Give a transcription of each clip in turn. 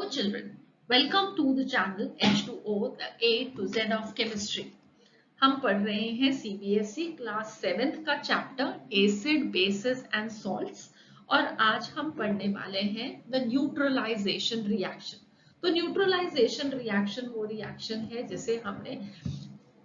Hello children, welcome to the channel H2O, the A to Z of Chemistry. हम पढ़ रहे हैं CBSE class 7th का chapter acid basis and salts और आज हम पढ़ने वाले हैं द न्यूट्रलाइजेशन रिएक्शन। तो न्यूट्रलाइजेशन रिएक्शन वो रिएक्शन है जिसे हमने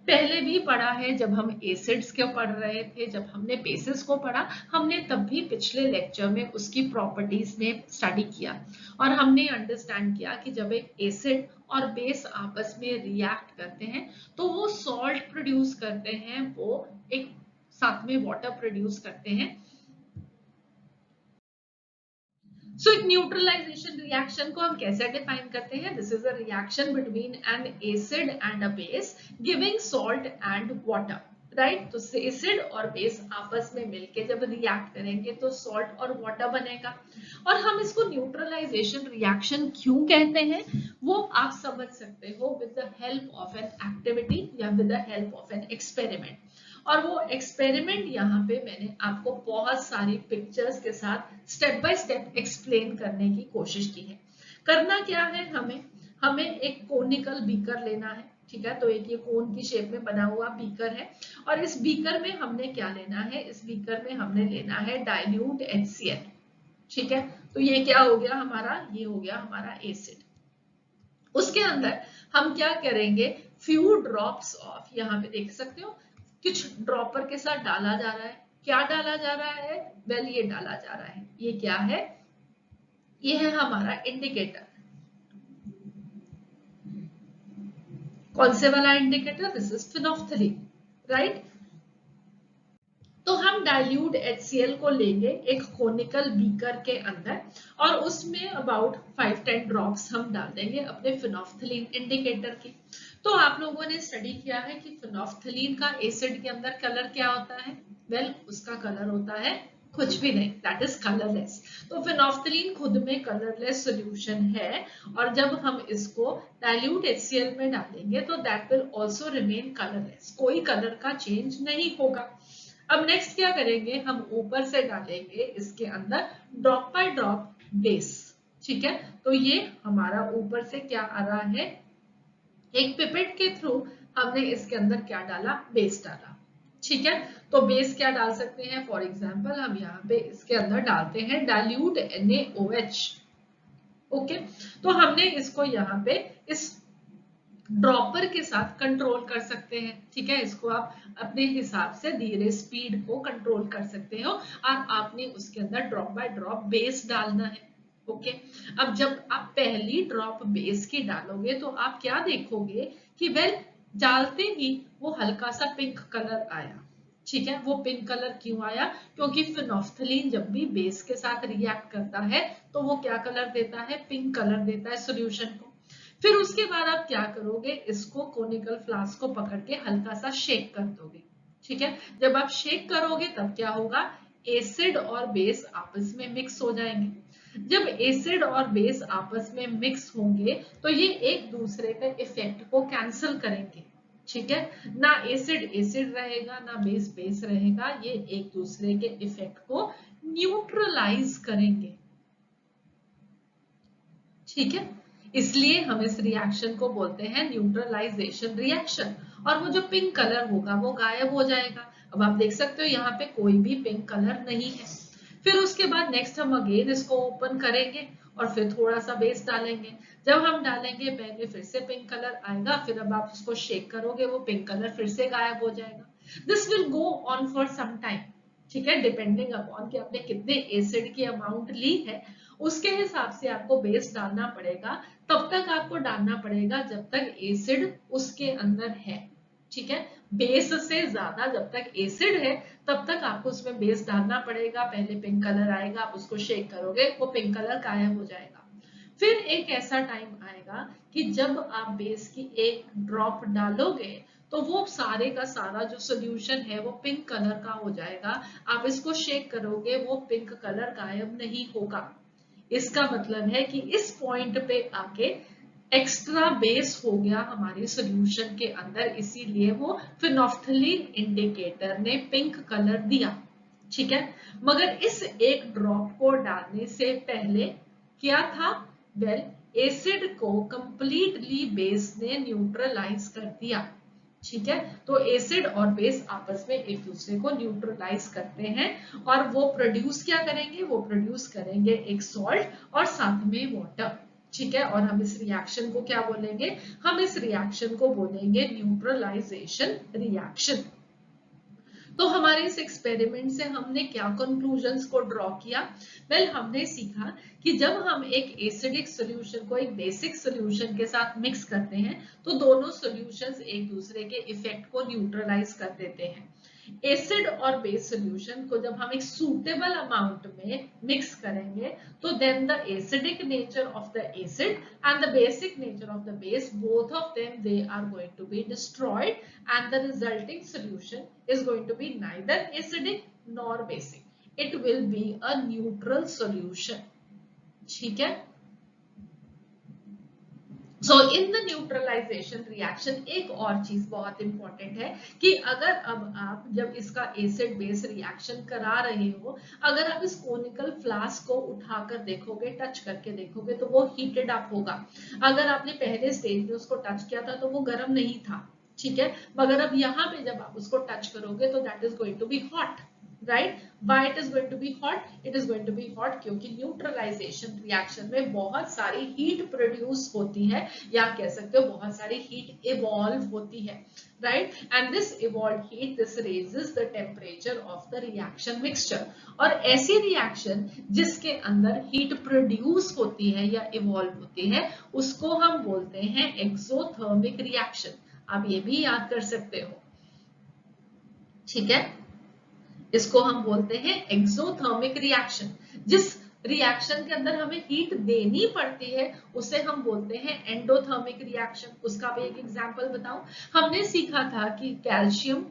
पहले भी पढ़ा है जब हम एसिड्स को पढ़ रहे थे, जब हमने बेसिस को पढ़ा हमने तब भी पिछले लेक्चर में उसकी प्रॉपर्टीज में स्टडी किया और हमने अंडरस्टैंड किया कि जब एक एसिड और बेस आपस में रिएक्ट करते हैं तो वो सॉल्ट प्रोड्यूस करते हैं, वो एक साथ में वाटर प्रोड्यूस करते हैं। सो एक न्यूट्रलाइजेशन रिएक्शन को हम कैसे डिफाइन करते हैं? This is a reaction between N acid and a base giving salt and water, right. तो एसिड और बेस आपस में मिलके जब रिएक्ट करेंगे तो सॉल्ट और वाटर बनेगा और हम इसको न्यूट्रलाइजेशन रिएक्शन क्यों कहते हैं वो आप समझ सकते हो with the help of an activity या with the help of an experiment. और वो एक्सपेरिमेंट यहाँ पे मैंने आपको बहुत सारी पिक्चर्स के साथ स्टेप बाय स्टेप एक्सप्लेन करने की कोशिश की है। करना क्या है, हमें एक कोनिकल बीकर लेना है, ठीक है। तो एक ये कोन की शेप में बना हुआ बीकर है और इस बीकर में हमने क्या लेना है, इस बीकर में हमने लेना है डाइल्यूट HCl, ठीक है। तो ये क्या हो गया हमारा, ये हो गया हमारा एसिड। उसके अंदर हम क्या करेंगे, फ्यू ड्रॉप्स ऑफ, यहाँ पे देख सकते हो कुछ ड्रॉपर के साथ डाला जा रहा है। क्या डाला जा रहा है? वेल ये डाला जा रहा है, ये क्या है, ये है हमारा इंडिकेटर। कौन से वाला indicator? This is phenolphthalein, right. तो हम डाइल्यूट HCl को लेंगे एक कोनिकल बीकर के अंदर और उसमें अबाउट 5-10 ड्रॉप्स हम डाल देंगे अपने फिनोफ्थलीन इंडिकेटर की। तो आप लोगों ने स्टडी किया है कि फिनोफ्थलीन का एसिड के अंदर कलर क्या होता है? वेल उसका कलर होता है कुछ भी नहीं, दैट इज कलरलेस। तो फिनोफ्थलीन खुद में कलरलेस सॉल्यूशन है और जब हम इसको डाइल्यूट HCl में डालेंगे तो that will also remain colourless, कोई कलर का चेंज नहीं होगा। अब नेक्स्ट क्या करेंगे, हम ऊपर से डालेंगे इसके अंदर ड्रॉप बाय ड्रॉप बेस, ठीक है। तो ये हमारा ऊपर से क्या आ रहा है, एक पिपेट के थ्रू हमने इसके अंदर क्या डाला, बेस डाला, ठीक है। तो बेस क्या डाल सकते हैं, फॉर एग्जांपल हम यहाँ पे इसके अंदर डालते हैं डाइल्यूट NaOH, ओके। तो हमने इसको यहाँ पे इस ड्रॉपर के साथ कंट्रोल कर सकते हैं, ठीक है। इसको आप अपने हिसाब से धीरे स्पीड को कंट्रोल कर सकते हो और आपने उसके अंदर ड्रॉप बाय ड्रॉप बेस डालना है, ओके। अब जब आप पहली ड्रॉप बेस की डालोगे तो आप क्या देखोगे कि वेल डालते ही वो हल्का सा पिंक कलर आया, ठीक है। वो पिंक कलर क्यों आया? क्योंकि फिनोफ्थलीन जब भी बेस के साथ रिएक्ट करता है तो वो क्या कलर देता है, पिंक कलर देता है सॉल्यूशन को। फिर उसके बाद आप क्या करोगे, इसको कोनिकल फ्लास्क को पकड़ के हल्का सा शेक कर दोगे, ठीक है। जब आप शेक करोगे तब क्या होगा, एसिड और बेस आपस में मिक्स हो जाएंगे। जब एसिड और बेस आपस में मिक्स होंगे तो ये एक दूसरे के इफेक्ट को कैंसिल करेंगे, ठीक है। ना एसिड एसिड रहेगा ना बेस बेस रहेगा, ये एक दूसरे के इफेक्ट को न्यूट्रलाइज करेंगे, ठीक है। इसलिए हम इस रिएक्शन को बोलते हैं न्यूट्रलाइजेशन रिएक्शन और वो जो पिंक कलर होगा वो गायब हो जाएगा। अब आप देख सकते हो यहाँ पे कोई भी पिंक कलर नहीं है। फिर उसके बाद नेक्स्ट हम अगेन इसको ओपन करेंगे और फिर थोड़ा सा बेस डालेंगे। जब हम डालेंगे पहले फिर से पिंक कलर आएगा, फिर अब आप उसको शेक करोगे वो पिंक कलर फिर से गायब हो जाएगा। This will go on for some time, ठीक है, डिपेंडिंग अपॉन कि आपने कितने एसिड की अमाउंट ली है उसके हिसाब से आपको बेस डालना पड़ेगा। तब तक आपको डालना पड़ेगा जब तक एसिड उसके अंदर है, ठीक है। बेस से ज्यादा जब तक एसिड है तब तक आपको उसमें बेस डालना पड़ेगा। पहले पिंक कलर आएगा, आप उसको शेक करोगे वो पिंक कलर गायब हो जाएगा। फिर एक ऐसा टाइम आएगा कि जब आप बेस की एक ड्रॉप डालोगे तो वो सारे का सारा जो सॉल्यूशन है वो पिंक कलर का हो जाएगा। आप इसको शेक करोगे वो पिंक कलर गायब नहीं होगा। इसका मतलब है कि इस पॉइंट पे आके एक्स्ट्रा बेस हो गया हमारे सॉल्यूशन के अंदर, इसीलिए वो फिनोफ्थलीन इंडिकेटर ने पिंक कलर दिया, ठीक है। मगर इस एक ड्रॉप को डालने से पहले क्या था, वेल एसिड को कंप्लीटली बेस ने न्यूट्रलाइज कर दिया। ठीक है, तो एसिड और बेस आपस में एक दूसरे को न्यूट्रलाइज करते हैं और वो प्रोड्यूस क्या करेंगे, वो प्रोड्यूस करेंगे एक सॉल्ट और साथ में वाटर। ठीक है, और हम इस रिएक्शन को क्या बोलेंगे, हम इस रिएक्शन को बोलेंगे न्यूट्रलाइजेशन रिएक्शन। तो हमारे इस एक्सपेरिमेंट से हमने क्या कंक्लूजन्स को ड्रॉ किया? वेल, हमने सीखा कि जब हम एक एसिडिक सॉल्यूशन को एक बेसिक सॉल्यूशन के साथ मिक्स करते हैं तो दोनों सॉल्यूशंस एक दूसरे के इफेक्ट को न्यूट्रलाइज कर देते हैं। एसिड और बेस सॉल्यूशन को जब हम एक सूटेबल अमाउंट में मिक्स करेंगे तो then the acidic nature of the acid and the basic nature of the base, both of them, they are going to be destroyed and the resulting solution is going to be neither acidic nor basic. It will be a neutral solution. ठीक है, So in the neutralization reaction एक और चीज बहुत important है कि अगर अब आप जब इसका एसिड बेस रिएक्शन करा रहे हो, अगर आप इस कोनिकल फ्लास्क को उठाकर देखोगे, टच करके देखोगे तो वो हीटेड अप होगा। अगर आपने पहले स्टेज में उसको टच किया था तो वो गर्म नहीं था। ठीक है, मगर अब यहाँ पे जब आप उसको टच करोगे तो that is going to be hot. Right, why it is going to be hot? It is going to be hot क्योंकि न्यूट्रलाइजेशन रिएक्शन में बहुत सारी हीट प्रोड्यूस होती है, या कह सकते हो बहुत सारी हीट इवॉल्व होती है। Right, and this evolve heat, this raises the temperature of the reaction mixture. और ऐसी रिएक्शन जिसके अंदर हीट प्रोड्यूस होती है या इवॉल्व होती है उसको हम बोलते हैं एक्सोथर्मिक रिएक्शन। आप ये भी याद कर सकते हो। ठीक है, इसको हम बोलते हैं एक्सोथर्मिक रिएक्शन। जिस रिएक्शन के अंदर हमें हीट देनी पड़ती है उसे हम बोलते हैं एंडोथर्मिक रिएक्शन। उसका भी एक एग्जांपल बताऊं। हमने सीखा था कि कैल्शियम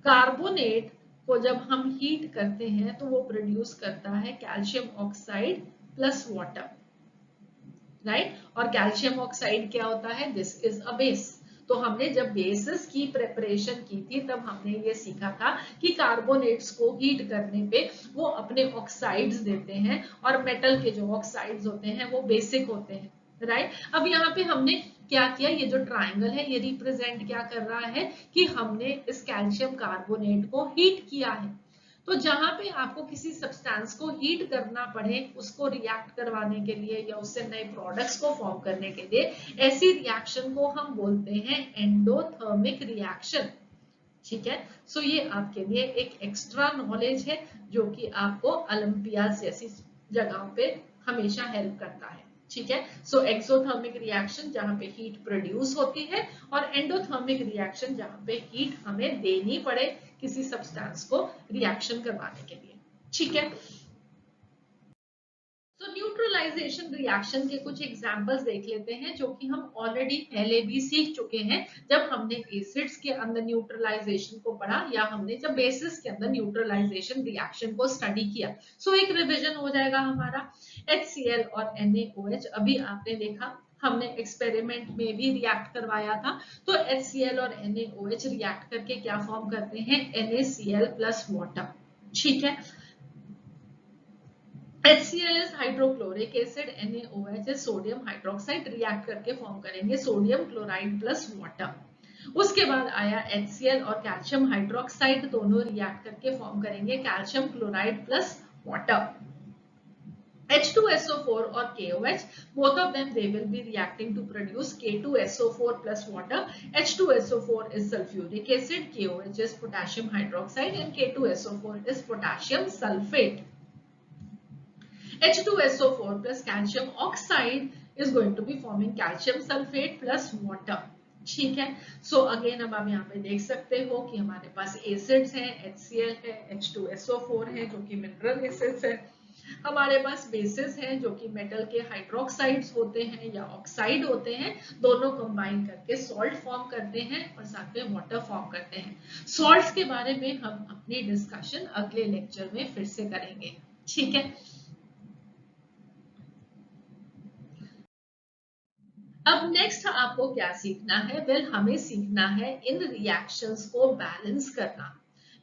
कार्बोनेट को जब हम हीट करते हैं तो वो प्रोड्यूस करता है calcium oxide plus water. Right, और कैल्शियम ऑक्साइड क्या होता है, दिस इज अ बेस। तो हमने जब बेसिस की प्रिपरेशन की थी तब हमने ये सीखा था कि कार्बोनेट्स को हीट करने पे वो अपने ऑक्साइड्स देते हैं और मेटल के जो ऑक्साइड्स होते हैं वो बेसिक होते हैं। राइट, अब यहाँ पे हमने क्या किया, ये जो ट्राइंगल है ये रिप्रेजेंट क्या कर रहा है कि हमने इस कैल्शियम कार्बोनेट को हीट किया है। तो जहां पे आपको किसी सब्सटेंस को हीट करना पड़े उसको रिएक्ट करवाने के लिए या उससे नए प्रोडक्ट्स को फॉर्म करने के लिए, ऐसी रिएक्शन को हम बोलते हैं एंडोथर्मिक रिएक्शन। ठीक है, सो ये आपके लिए एक एक्स्ट्रा नॉलेज है जो कि आपको ओलंपियाड जैसी जगहों पे हमेशा हेल्प करता है। ठीक है, सो एक्सोथर्मिक रिएक्शन जहां पे हीट प्रोड्यूस होती है और एंडोथर्मिक रिएक्शन जहां पे हीट हमें देनी पड़े किसी सब्सटेंस को रिएक्शन करवाने के लिए। ठीक है, तो न्यूट्रलाइजेशन रिएक्शन के कुछ एग्जांपल्स देख लेते हैं जो कि हम ऑलरेडी पहले भी सीख चुके हैं जब हमने एसिड्स के अंदर न्यूट्रलाइजेशन को पढ़ा या हमने जब बेसिस के अंदर न्यूट्रलाइजेशन रिएक्शन को स्टडी किया। सो एक रिवीजन हो जाएगा हमारा। HCl और NaOH अभी आपने देखा, हमने एक्सपेरिमेंट में भी रिएक्ट करवाया था। तो HCl और NaOH रिएक्ट करके क्या फॉर्म करते हैं, NaCl प्लस वाटर। ठीक है, HCl is hydrochloric acid, NaOH is sodium hydroxide, react करके फॉर्म करेंगे सोडियम क्लोराइड प्लस वाटर। उसके बाद आया HCl और कैल्शियम हाइड्रोक्साइड, दोनों रिएक्ट करके फॉर्म करेंगे calcium chloride plus water. H2SO4 or KOH, both of them they will be reacting to produce K2SO4 plus water. H2SO4 is sulfuric acid, KOH is potassium hydroxide and K2SO4 is potassium sulfate. H2SO4 plus calcium oxide is going to be forming calcium sulfate plus water. ठीक है, so again अब आप यहाँ पे देख सकते हो कि हमारे पास एसिड्स हैं, HCl है, H2SO4 है जो कि मिनरल एसिड्स है, हमारे पास बेसिस हैं जो कि मेटल के हाइड्रोक्साइड्स होते हैं या ऑक्साइड होते हैं, दोनों कंबाइन करके सॉल्ट फॉर्म करते हैं और साथ में वाटर फॉर्म करते हैं। सॉल्ट्स के बारे में हम अपनी डिस्कशन अगले लेक्चर में फिर से करेंगे। ठीक है, अब नेक्स्ट आपको क्या सीखना है, वेल हमें सीखना है इन रिएक्शंस को बैलेंस करना,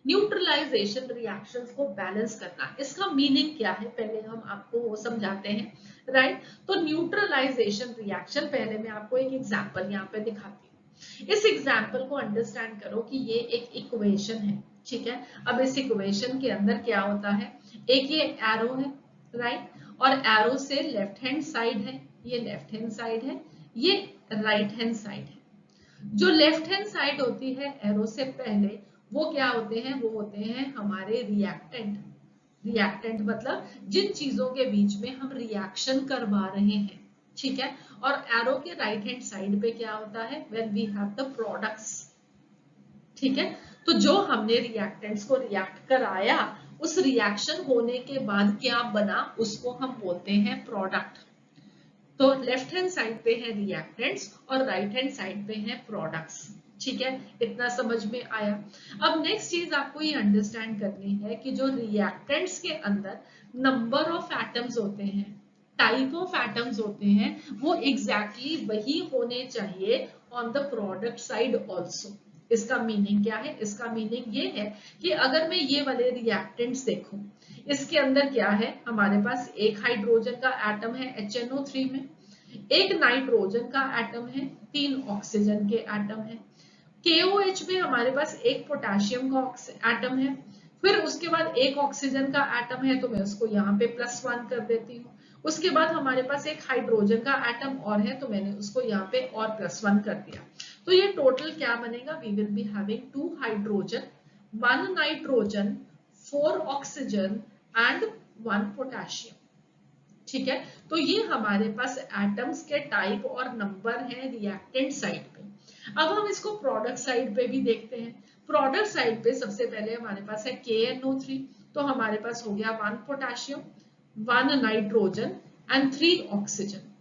न्यूट्रलाइजेशन रिएक्शंस को बैलेंस करना। इसका मीनिंग क्या है पहले हम आपको वो समझाते हैं। राइट। तो न्यूट्रलाइजेशन रिएक्शन, पहले मैं आपको एक एग्जांपल यहाँ पे दिखाती हूँ। इस एग्जांपल को अंडरस्टैंड करो कि ये एक इक्वेशन है, ठीक है। अब इस इक्वेशन के अंदर क्या होता है, एक ये एरो है, राइट, और एरो से लेफ्ट हैंड साइड है, ये लेफ्ट हैंड साइड है, ये राइट हैंड साइड है। जो लेफ्ट हैंड साइड होती है एरो से पहले, वो क्या होते हैं, वो होते हैं हमारे रिएक्टेंट। रिएक्टेंट मतलब जिन चीजों के बीच में हम रिएक्शन करवा रहे हैं, ठीक है। और एरो के राइट हैंड साइड पे क्या होता है, when we have the products, ठीक है। तो जो हमने रिएक्टेंट्स को रिएक्ट कराया, उस रिएक्शन होने के बाद क्या बना, उसको हम बोलते हैं प्रोडक्ट। तो लेफ्ट हैंड साइड पे है रिएक्टेंट्स और राइट हैंड साइड पे है प्रोडक्ट्स, ठीक है। इतना समझ में आया। अब नेक्स्ट चीज आपको ये अंडरस्टैंड करनी है कि जो रिएक्टेंट्स के अंदर नंबर ऑफ एटम्स होते हैं, टाइप ऑफ एटम्स होते हैं, वो एग्जैक्टली वही होने चाहिए on the product side also. इसका मीनिंग क्या है, इसका मीनिंग ये है कि अगर मैं ये वाले रिएक्टेंट्स देखूं, इसके अंदर क्या है, हमारे पास एक हाइड्रोजन का एटम है HNO3 में, एक नाइट्रोजन का एटम है, 3 ऑक्सीजन के एटम है, KOH में हमारे पास एक पोटेशियम का एटम है, फिर उसके बाद एक ऑक्सीजन का एटम है, तो मैं उसको यहाँ पे +1 कर देती हूँ। उसके बाद हमारे पास एक हाइड्रोजन का एटम और है, तो मैंने उसको यहाँ पे और +1 कर दिया। तो ये टोटल क्या बनेगा, we will be having 2 hydrogen, 1 nitrogen, 4 oxygen and 1 potassium, ठीक है। तो ये हमारे पास एटम्स के टाइप और नंबर है रिएक्टेंट साइड पे। अब हम इसको प्रोडक्ट साइड पे भी देखते हैं। प्रोडक्ट साइड पे सबसे पहले हमारे पास है KNO3, तो हमारे पास हो गया 1 potassium, 1 nitrogen and 3 oxygen.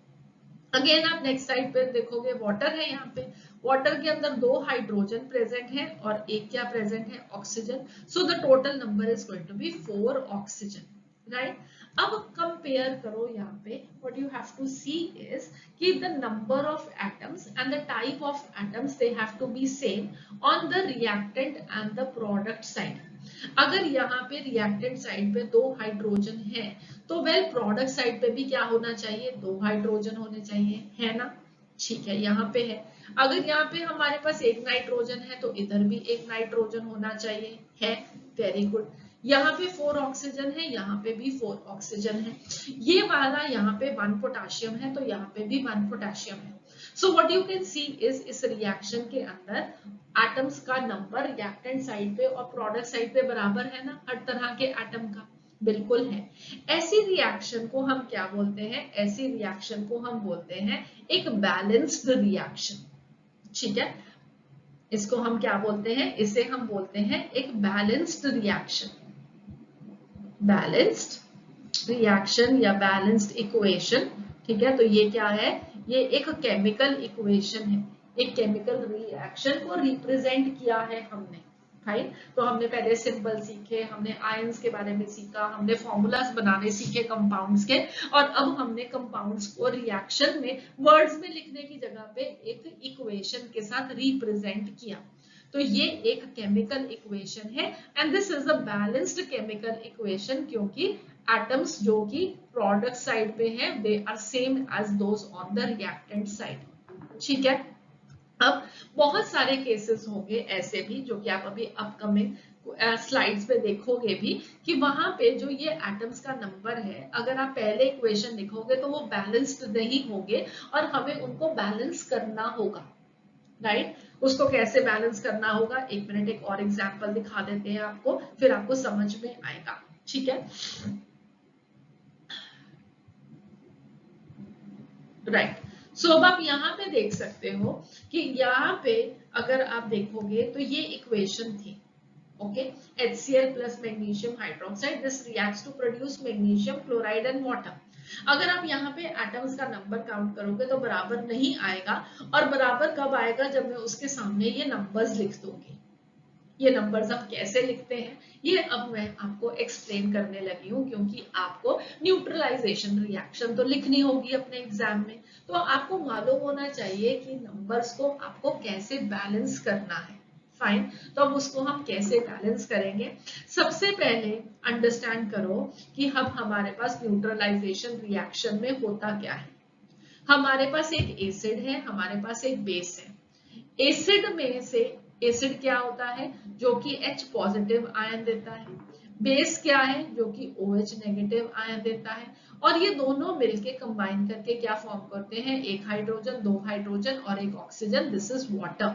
Again आप नेक्स्ट साइड पे देखोगे वाटर है, यहाँ पे वाटर के अंदर 2 हाइड्रोजन प्रेजेंट है और एक क्या प्रेजेंट है, oxygen. So the total number is going to be 4 oxygen, right. अब कंपेयर करो, यहाँ पे what you have to see is कि the number of atoms and the type of atoms they have to be same on the reactant and the product side. अगर यहाँ पे reactant side पे 2 hydrogen है, तो वेल प्रोडक्ट साइड पे भी क्या होना चाहिए, 2 हाइड्रोजन होने चाहिए, है ना, ठीक है। यहाँ पे है, अगर यहाँ पे हमारे पास एक नाइट्रोजन है, तो इधर भी एक नाइट्रोजन होना चाहिए, है, वेरी गुड। यहाँ पे 4 ऑक्सीजन है, यहाँ पे भी 4 ऑक्सीजन है। ये वाला यहाँ पे 1 पोटेशियम है, तो यहाँ पे भी 1 पोटेशियम है। So what you can see is इस रिएक्शन के अंदर एटम्स का नंबर रिएक्टेंट साइड पे और प्रोडक्ट साइड पे बराबर है ना, हर तरह के एटम का, बिल्कुल है। ऐसी रिएक्शन को हम क्या बोलते हैं, ऐसी रिएक्शन को हम बोलते हैं एक बैलेंस्ड रिएक्शन, ठीक है। इसको हम क्या बोलते हैं, इसे हम बोलते हैं एक बैलेंस्ड रिएक्शन, बैलेंस्ड रिएक्शन या बैलेंस्ड इक्वेशन, ठीक है। तो ये क्या है, ये एक केमिकल इक्वेशन है, एक केमिकल रिएक्शन को रिप्रेजेंट किया है हमने, राइट। तो हमने पहले सिंबल सीखे, हमने आयंस के बारे में सीखा, हमने फॉर्मूलाज बनाने सीखे कंपाउंड्स के, और अब हमने कंपाउंड्स को रिएक्शन में वर्ड्स में लिखने की जगह पे एक इक्वेशन के साथ रिप्रेजेंट किया। तो ये एक केमिकल इक्वेशन है and this is a balanced chemical equation, क्योंकि एटम्स जो कि प्रोडक्ट साइड पे हैं they are same as those on the reactant side, ठीक है। अब बहुत सारे केसेस होंगे ऐसे भी, जो कि आप अभी अपकमिंग स्लाइड्स पे देखोगे भी, कि वहां पे जो ये एटम्स का नंबर है, अगर आप पहले इक्वेशन लिखोगे तो वो बैलेंस्ड नहीं होंगे और हमें उनको बैलेंस करना होगा, राइट। उसको कैसे बैलेंस करना होगा, एक मिनट एक और एग्जांपल दिखा देते हैं आपको, फिर आपको समझ में आएगा, ठीक है, राइट। सो अब आप यहाँ पे देख सकते हो कि यहाँ पे अगर आप देखोगे तो ये इक्वेशन थी, okay, HCl plus magnesium hydroxide, this reacts to produce magnesium chloride and water। अगर आप यहाँ पे एटम्स का नंबर काउंट करोगे तो बराबर नहीं आएगा, और बराबर कब आएगा, जब मैं उसके सामने ये नंबर्स लिख दूंगी। ये नंबर्स हम कैसे लिखते हैं, ये अब मैं आपको एक्सप्लेन करने लगी हूँ, क्योंकि आपको न्यूट्रलाइजेशन रिएक्शन तो लिखनी होगी अपने एग्जाम में, तो आपको मालूम होना चाहिए कि नंबर्स को आपको कैसे बैलेंस करना है, फाइन। तो अब उसको हम कैसे बैलेंस करेंगे? सबसे पहले अंडरस्टैंड करो कि अब हमारे पास न्यूट्रलाइजेशन रिएक्शन में होता क्या है। हमारे पास एक एसिड है, हमारे पास एक बेस है। एसिड में से एसिड क्या होता है? जो कि H पॉजिटिव आयन देता है। बेस क्या है? जो कि OH नेगेटिव आयन देता है। और ये दोनों मिलके कंबाइन करके क्या फॉर्म करते हैं? एक हाइड्रोजन, दो हाइड्रोजन और एक ऑक्सीजन। This is water.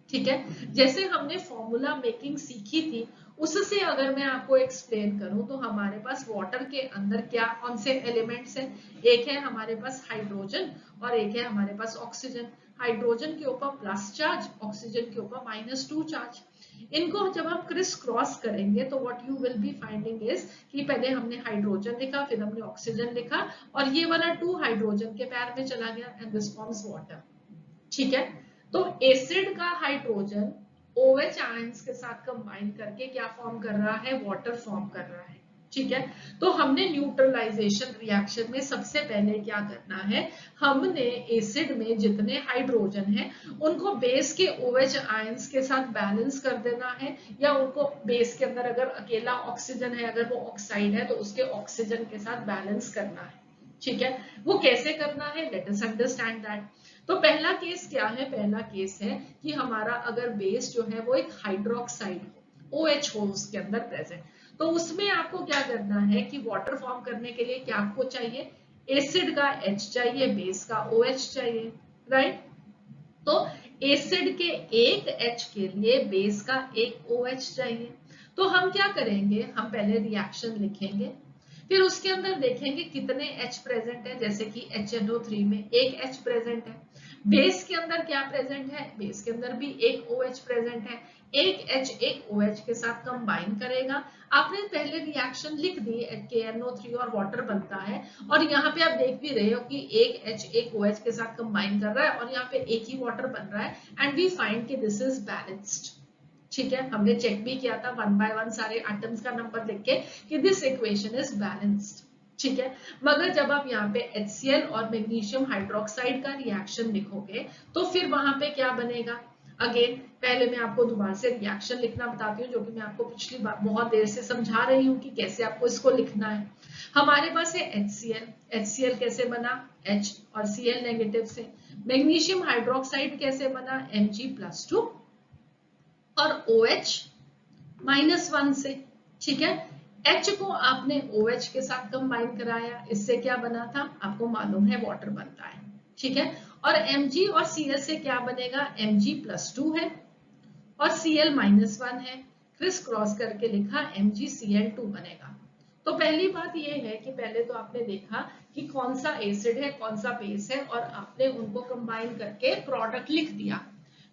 ठीक है, जैसे हमने फॉर्मूला मेकिंग सीखी थी उससे अगर मैं आपको एक्सप्लेन करूं तो हमारे पास वाटर के अंदर क्या कौन से एलिमेंट्स हैं? एक है हमारे पास हाइड्रोजन और एक है हमारे पास ऑक्सीजन। हाइड्रोजन के ऊपर प्लस चार्ज, ऑक्सीजन के ऊपर -2 चार्ज। इनको जब हम क्रिस क्रॉस करेंगे तो what you will be finding is कि पहले हमने हाइड्रोजन लिखा, फिर हमने ऑक्सीजन लिखा और ये वाला 2 हाइड्रोजन के पैर में चला गया एंड दिस फॉर्म्स वाटर। ठीक है, तो एसिड का हाइड्रोजन OH आयंस के साथ कंबाइन करके क्या फॉर्म कर रहा है? वाटर फॉर्म कर रहा है। ठीक है, तो हमने न्यूट्रलाइजेशन रिएक्शन में सबसे पहले क्या करना है? हमने एसिड में जितने हाइड्रोजन हैं उनको बेस के OH आयंस के साथ बैलेंस कर देना है, या उनको बेस के अंदर अगर अकेला ऑक्सीजन है, अगर वो ऑक्साइड है तो उसके ऑक्सीजन के साथ बैलेंस करना है। ठीक है, वो कैसे करना है? Let us understand that. तो पहला केस क्या है? पहला केस है कि हमारा अगर बेस जो है वो एक हाइड्रोक्साइड हो, OH हो उसके अंदर प्रेजेंट, तो उसमें आपको क्या करना है कि वाटर फॉर्म करने के लिए क्या आपको चाहिए? एसिड का H चाहिए, बेस का OH चाहिए, राइट? तो एसिड के एक H के लिए बेस का एक OH चाहिए। तो हम क्या करेंगे? हम पहले रिएक्शन लिखेंगे, फिर उसके अंदर देखेंगे कितने H प्रेजेंट है। जैसे कि HNO3 में एक H प्रेजेंट है। बेस के अंदर क्या प्रेजेंट है? बेस के अंदर भी एक OH प्रेजेंट है। एक H एक OH के साथ कंबाइन करेगा। आपने पहले रिएक्शन लिख दी, KNO3 और वाटर बनता है, और यहाँ पे आप देख भी रहे हो कि एक H एक OH के साथ कंबाइन कर रहा है और यहाँ पे एक ही वाटर बन रहा है एंड वी फाइंड कि दिस इज बैलेंस्ड। ठीक है, हमने चेक भी किया था 1 by 1 सारे एटम्स का नंबर लिख के कि दिस इक्वेशन इज बैलेंस्ड। ठीक है, मगर जब आप यहाँ पे HCl और मैग्नीशियम हाइड्रोक्साइड का रिएक्शन लिखोगे तो फिर वहां पे क्या बनेगा? अगेन पहले मैं आपको दोबारा से रिएक्शन लिखना बताती हूँ, जो कि मैं आपको पिछली बार बहुत देर से समझा रही हूँ कि कैसे आपको इसको लिखना है। हमारे पास है HCl। HCl कैसे बना? H और Cl नेगेटिव से। मैग्नीशियम हाइड्रोक्साइड कैसे बना? Mg+2 और OH -1 से। ठीक है, H को आपने OH के साथ कंबाइन कराया, इससे क्या बना था? आपको मालूम है वाटर बनता है। ठीक है, और Mg और Cl से क्या बनेगा? Mg+2 है और Cl -1 है। क्रिस क्रॉस करके लिखा MgCl2 बनेगा। तो पहली बात ये है कि पहले तो आपने देखा कि कौन सा एसिड है, कौन सा बेस है, और आपने उनको कंबाइन करके प्रोडक्ट लिख दिया।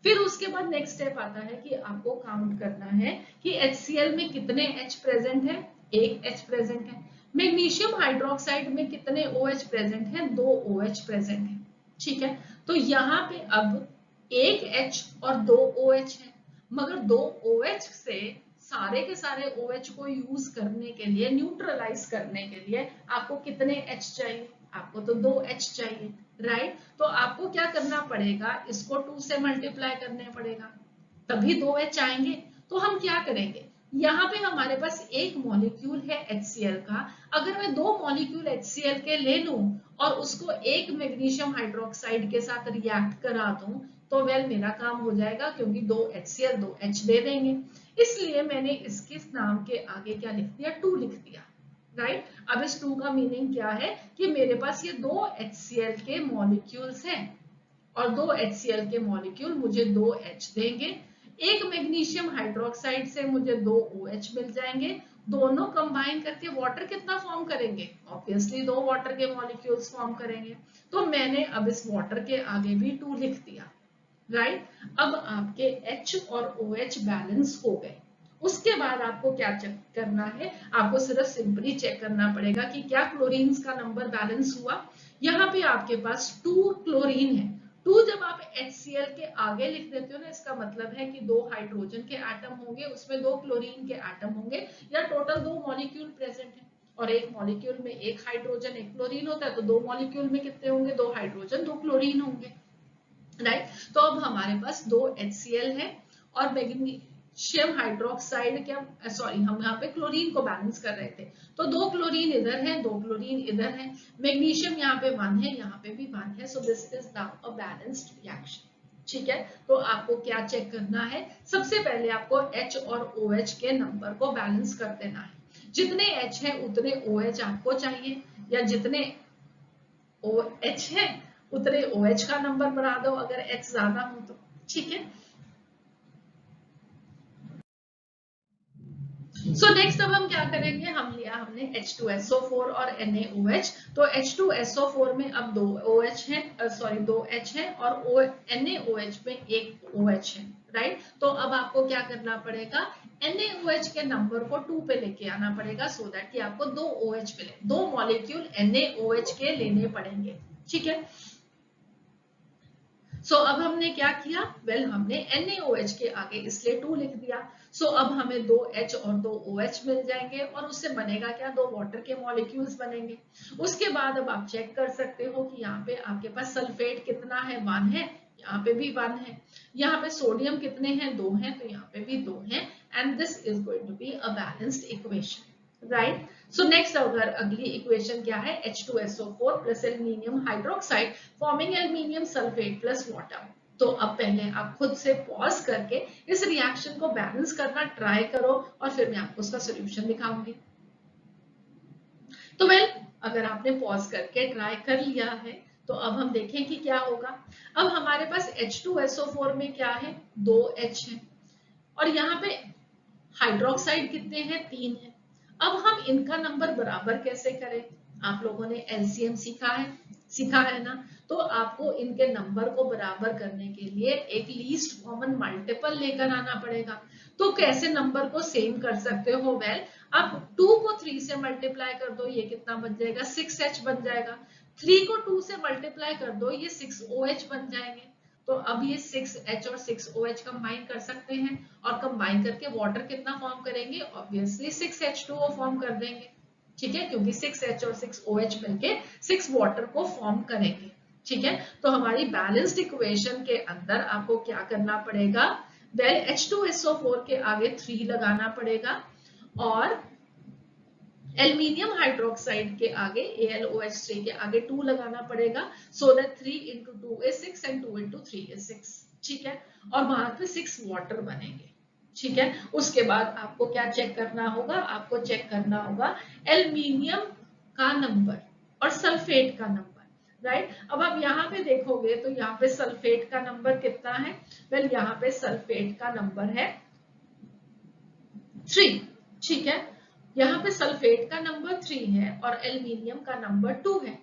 फिर उसके बाद नेक्स्ट स्टेप आता है कि आपको काउंट करना है कि HCl में कितने H प्रेजेंट है? एक H प्रेजेंट है। मैग्नीशियम हाइड्रोक्साइड में कितने OH प्रेजेंट है? 2 OH प्रेजेंट है। ठीक है, तो यहाँ पे अब एक H और 2 OH है, मगर 2 OH से सारे के सारे OH को यूज करने के लिए, न्यूट्रलाइज करने के लिए आपको कितने H चाहिए? आपको तो 2 H चाहिए, राइट? तो आपको क्या करना पड़ेगा? इसको 2 से मल्टीप्लाई करने पड़ेगा, तभी 2 H आएंगे। तो हम क्या करेंगे? यहाँ पे हमारे पास एक मॉलिक्यूल है HCl का, अगर मैं 2 मॉलिक्यूल HCl के ले लूं और उसको एक मैग्नीशियम हाइड्रोक्साइड के साथ रिएक्ट करा दूं तो वेल मेरा काम हो जाएगा, क्योंकि 2 HCl 2 H दे देंगे। इसलिए मैंने इसके नाम के आगे क्या लिख दिया? 2 लिख दिया, राइट? अब इस 2 का मीनिंग क्या है कि मेरे पास ये 2 HCl के मॉलिक्यूल्स हैं और 2 HCl के मॉलिक्यूल मुझे 2 H देंगे। एक मैग्नीशियम हाइड्रोक्साइड से मुझे 2 OH मिल जाएंगे। दोनों कंबाइन करके वाटर कितना फॉर्म करेंगे? ऑब्वियसली 2 वाटर के मॉलिक्यूल्स फॉर्म करेंगे। तो मैंने अब इस वाटर के आगे भी 2 लिख दिया, राइट? अब आपके H और OH बैलेंस हो गए। उसके बाद आपको क्या चेक करना है? आपको सिर्फ सिंपली चेक करना पड़ेगा कि क्या क्लोरीन्स का नंबर बैलेंस हुआ। यहाँ पे आपके पास 2 क्लोरीन है। 2 जब आप HCl के आगे लिख देते हो ना, इसका मतलब है कि 2 हाइड्रोजन के एटम होंगे, उसमें 2 क्लोरीन के एटम होंगे, या टोटल 2 मॉलिक्यूल प्रेजेंट है। और एक मॉलिक्यूल में एक हाइड्रोजन एक क्लोरीन होता है, तो 2 मॉलिक्यूल में कितने होंगे? 2 हाइड्रोजन 2 क्लोरीन होंगे, राइट? तो अब हमारे पास 2 HCl है और मैग्नीशियम हाइड्रोक्साइड क्या, सॉरी हम यहाँ पे क्लोरीन को बैलेंस कर रहे थे, तो 2 क्लोरीन इधर है, 2 क्लोरीन इधर है, मैग्नीशियम यहाँ पे 1 है, यहाँ पे भी 1 है, so this is now a balanced reaction. ठीक है, तो आपको क्या चेक करना है, सबसे पहले आपको H और OH के नंबर को बैलेंस कर देना है। जितने H है उतने OH आपको चाहिए, या जितने OH है उतने OH का नंबर बढ़ा दो अगर H ज्यादा हो तो। ठीक है, सो नेक्स्ट अब हम क्या करेंगे, हम लिया हमने H2SO4 और NaOH, तो H2SO4 में अब 2 OH है, सॉरी 2 H है, और NaOH में एक OH है, राइट। तो अब आपको क्या करना पड़ेगा, NaOH के नंबर को 2 पे लेके आना पड़ेगा, सो दैट कि आपको 2 OH मिले, 2 मॉलिक्यूल NaOH के लेने पड़ेंगे। ठीक है, सो अब हमने क्या किया, वेल हमने NaOH के आगे इसलिए 2 लिख दिया। सो अब हमें 2 H और 2 OH मिल जाएंगे, और उससे बनेगा क्या, 2 वाटर के मॉलिक्यूल्स बनेंगे। उसके बाद अब आप चेक कर सकते हो कि यहाँ पे आपके पास सल्फेट कितना है, 1 है, यहाँ पे भी 1 है, यहाँ पे सोडियम कितने हैं, 2 हैं, तो यहाँ पे भी 2 हैं, and this is going to be a balanced equation, right. So next अगर अगली इक्वेशन क्या है, H2SO4 plus aluminium hydroxide forming aluminium sulphate plus water. तो अब पहले आप खुद से पॉज करके इस रिएक्शन को बैलेंस करना ट्राई करो, और फिर मैं आपको उसका सोल्यूशन दिखाऊंगी। तो वेल अगर आपने पॉज करके ट्राई कर लिया है, तो अब हम देखें कि क्या होगा। अब हमारे पास H2SO4 में क्या है, 2 H है, और यहाँ पे हाइड्रोक्साइड कितने हैं, 3 है। अब हम इनका नंबर बराबर कैसे करें, आप लोगों ने एलसीएम सीखा है ना, तो आपको इनके नंबर को बराबर करने के लिए एक लीस्ट कॉमन मल्टीपल लेकर आना पड़ेगा। तो कैसे नंबर को सेम कर सकते हो, वेल आप 2 को 3 से मल्टीप्लाई कर दो, ये कितना बन जाएगा, 6H बन जाएगा। 3 को 2 से मल्टीप्लाई कर दो, ये 6OH बन जाएंगे। तो अब ये 6H और 6OH कंबाइन कर सकते हैं, और कंबाइन करके वाटर कितना फॉर्म करेंगे, ऑब्वियसली 6H2O फॉर्म कर देंगे। ठीक है, क्योंकि 6H और 6OH मिलके 6 वाटर को फॉर्म करेंगे। ठीक है, तो हमारी बैलेंस्ड इक्वेशन के अंदर आपको क्या करना पड़ेगा, वेल H2SO4 के आगे 3 लगाना पड़ेगा, और एल्यूमिनियम हाइड्रोक्साइड के आगे AlOH3 के आगे 2 लगाना पड़ेगा, so that 3 into 2 is 6 and 2 into 3 is 6। ठीक है, और वहां पे 6 वाटर बनेंगे। ठीक है, उसके बाद आपको क्या चेक करना होगा, आपको चेक करना होगा एल्यूमिनियम का नंबर और सल्फेट का नंबर, राइट। अब आप यहाँ पे देखोगे तो यहाँ पे सल्फेट का नंबर कितना है, वेल यहाँ पे सल्फेट का नंबर है 3। ठीक है, यहाँ पे सल्फेट का नंबर 3 है और एल्यूमिनियम का नंबर 2 है।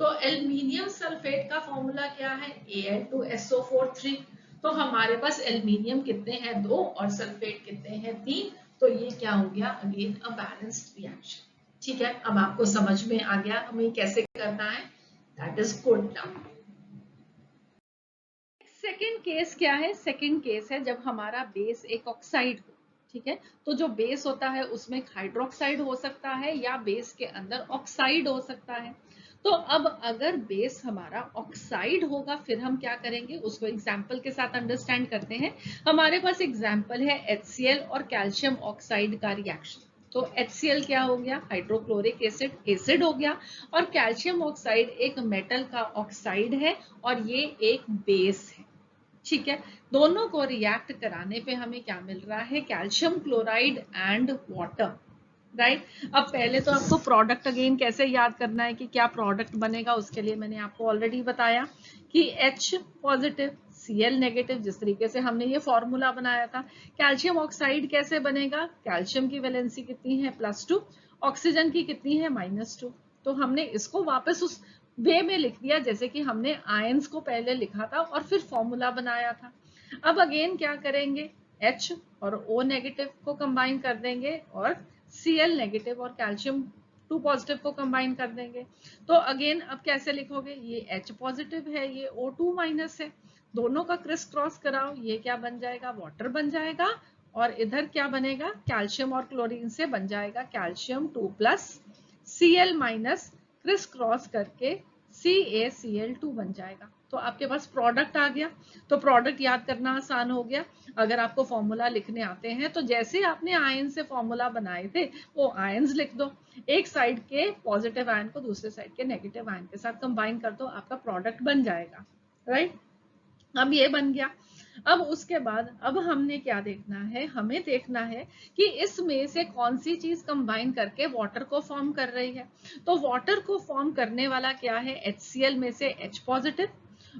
तो एल्यूमिनियम सल्फेट का फॉर्मूला क्या है, Al2SO4 3। तो हमारे पास एल्यूमिनियम कितने हैं, 2, और सल्फेट कितने हैं, 3। तो ये क्या हो गया, अगेन अ बैलेंस्ड रिएक्शन। ठीक है, अब आपको समझ में आ गया हमें कैसे करना है, that is good. Now second case क्या है, सेकेंड केस है जब हमारा बेस एक ऑक्साइड हो। ठीक है, तो जो बेस होता है उसमें हाइड्रोक्साइड हो सकता है, या बेस के अंदर ऑक्साइड हो सकता है। तो अब अगर बेस हमारा ऑक्साइड होगा, फिर हम क्या करेंगे, उसको एग्जाम्पल के साथ अंडरस्टैंड करते हैं। हमारे पास एग्जाम्पल है HCl और कैल्शियम ऑक्साइड का रिएक्शन। तो HCl क्या हो गया, हाइड्रोक्लोरिक एसिड हो गया, और कैल्शियम ऑक्साइड एक मेटल का ऑक्साइड है, और ये एक बेस है। ठीक है, दोनों को रिएक्ट कराने पे हमें क्या मिल रहा है, calcium chloride and water, right. अब पहले तो आपको प्रोडक्ट अगेन कैसे याद करना है कि क्या प्रोडक्ट बनेगा, उसके लिए मैंने आपको ऑलरेडी बताया कि H पॉजिटिव Cl नेगेटिव, जिस तरीके से हमने ये फॉर्मूला बनाया था। कैल्शियम ऑक्साइड कैसे बनेगा, कैल्शियम की वैलेंसी कितनी है, +2, ऑक्सीजन की कितनी है, -2। तो हमने इसको वापस उस वे में लिख दिया जैसे कि हमने आयंस को पहले लिखा था और फिर फॉर्मूला बनाया था। अब अगेन क्या करेंगे, H और O नेगेटिव को कंबाइन कर देंगे, और Cl नेगेटिव और कैल्शियम 2 पॉजिटिव को कंबाइन कर देंगे। तो अगेन अब कैसे लिखोगे, ये H पॉजिटिव है, ये O2 माइनस है, दोनों का क्रिस क्रॉस कराओ, ये क्या बन जाएगा, वाटर बन जाएगा, और इधर क्या बनेगा, कैल्शियम और क्लोरीन से बन जाएगा calcium 2 plus Cl minus, criss cross करके CaCl2 बन जाएगा। तो आपके पास प्रोडक्ट आ गया। तो प्रोडक्ट याद करना आसान हो गया। अगर आपको फॉर्मूला लिखने आते हैं तो जैसे आपने आयन से फॉर्मूला बनाए थे वो आयन्स लिख दो, एक साइड के पॉजिटिव आयन को दूसरे साइड के नेगेटिव आयन के साथ कंबाइन कर दो, आपका प्रोडक्ट बन जाएगा। राइट, अब ये बन गया। अब उसके बाद अब हमने क्या देखना है, हमें देखना है कि इसमें से कौन सी चीज कंबाइन करके वाटर को फॉर्म कर रही है। तो वाटर को फॉर्म करने वाला क्या है, HCl में से H पॉजिटिव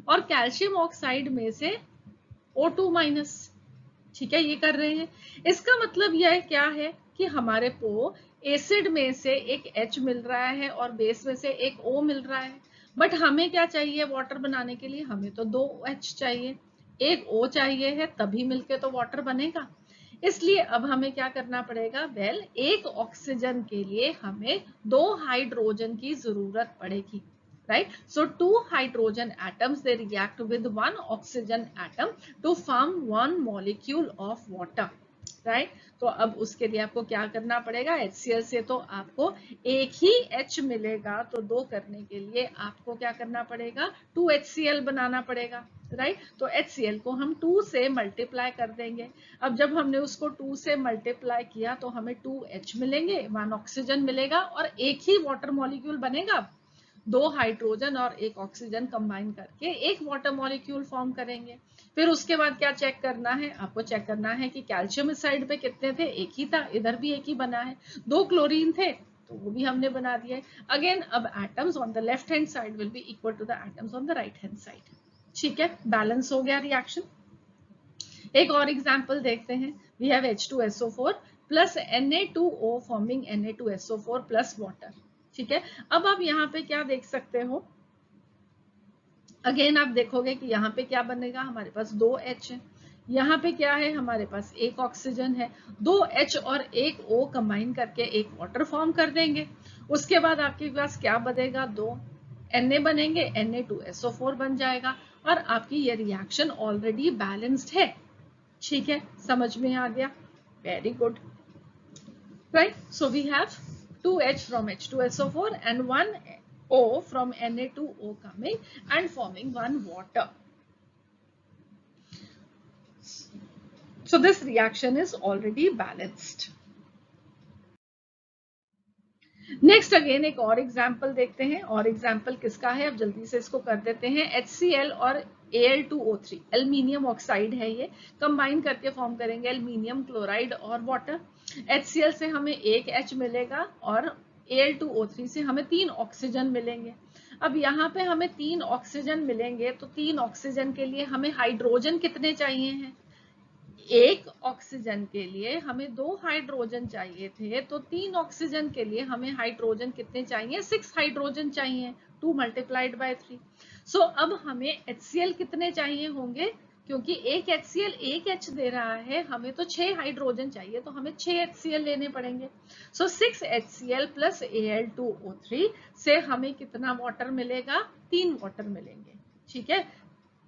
और कैल्शियम ऑक्साइड में से O2 माइनस। ठीक है, ये कर रहे हैं। इसका मतलब यह क्या है कि हमारे को एसिड में से एक H मिल रहा है और बेस में से एक O मिल रहा है। बट हमें क्या चाहिए वाटर बनाने के लिए, हमें तो 2 H चाहिए, एक O चाहिए है, तभी मिलके तो वाटर बनेगा। इसलिए अब हमें क्या करना पड़ेगा, वेल एक ऑक्सीजन के लिए हमें 2 हाइड्रोजन की जरूरत पड़ेगी। Right, so 2 hydrogen atoms they react with 1 oxygen atom to form 1 molecule of water. Right, तो अब उसके लिए आपको क्या करना पड़ेगा, HCl से तो आपको एक ही H मिलेगा, तो 2 करने के लिए आपको क्या करना पड़ेगा, 2 HCl बनाना पड़ेगा। राइट, तो HCl को हम 2 से मल्टीप्लाई कर देंगे। अब जब हमने उसको 2 से मल्टीप्लाई किया तो हमें 2H मिलेंगे, 1 ऑक्सीजन मिलेगा और एक ही वाटर मॉलिक्यूल बनेगा। 2 हाइड्रोजन और एक ऑक्सीजन कंबाइन करके एक वाटर मॉलिक्यूल फॉर्म करेंगे। फिर उसके बाद क्या चेक करना है, आपको चेक करना है कि कैल्शियम इस साइड पे कितने थे, एक ही था, इधर भी एक ही बना है। 2 क्लोरीन थे तो वो भी हमने बना दिया है। अगेन अब atoms on the left hand side will be equal to the atoms on the right hand side. ठीक है, बैलेंस हो गया रिएक्शन। एक और एग्जांपल देखते हैं। We have H2SO4 plus Na2O forming Na2SO4 plus water. ठीक है, अब आप यहाँ पे क्या देख सकते हो, अगेन आप देखोगे कि यहाँ पे क्या बनेगा, हमारे पास 2H है, यहाँ पे क्या है, हमारे पास एक ऑक्सीजन है, 2H और एक O कंबाइन करके एक वाटर फॉर्म कर देंगे। उसके बाद आपके पास क्या बनेगा, 2 Na बनेंगे, Na2SO4 बन जाएगा और आपकी ये रिएक्शन ऑलरेडी बैलेंस्ड है। ठीक है, समझ में आ गया, very good. Right, so we have 2H from H2SO4 and 1 O from Na2O coming and forming 1 water. So this reaction is already balanced. Next again एक और एग्जाम्पल देखते हैं। और एग्जाम्पल किसका है, अब जल्दी से इसको कर देते हैं। HCl और Al2O3 एल्यूमिनियम ऑक्साइड है, ये कंबाइन करके फॉर्म करेंगे एल्यूमिनियम क्लोराइड और वाटर। HCl से हमें एक H मिलेगा और Al2O3 से हमें 3 ऑक्सीजन मिलेंगे। अब यहाँ पे हमें 3 ऑक्सीजन मिलेंगे तो 3 ऑक्सीजन के लिए हमें हाइड्रोजन कितने चाहिए हैं, एक ऑक्सीजन के लिए हमें 2 हाइड्रोजन चाहिए थे, तो 3 ऑक्सीजन के लिए हमें हाइड्रोजन कितने चाहिए, 6 हाइड्रोजन चाहिए, 2 मल्टीप्लाइड बाय 3। सो अब हमें HCl कितने चाहिए होंगे, क्योंकि एक HCl एक H दे रहा है, हमें तो 6 हाइड्रोजन चाहिए, तो हमें 6 HCl लेने पड़ेंगे। सो 6 HCl प्लस Al2O3 से हमें कितना वाटर मिलेगा, 3 वाटर मिलेंगे। ठीक है,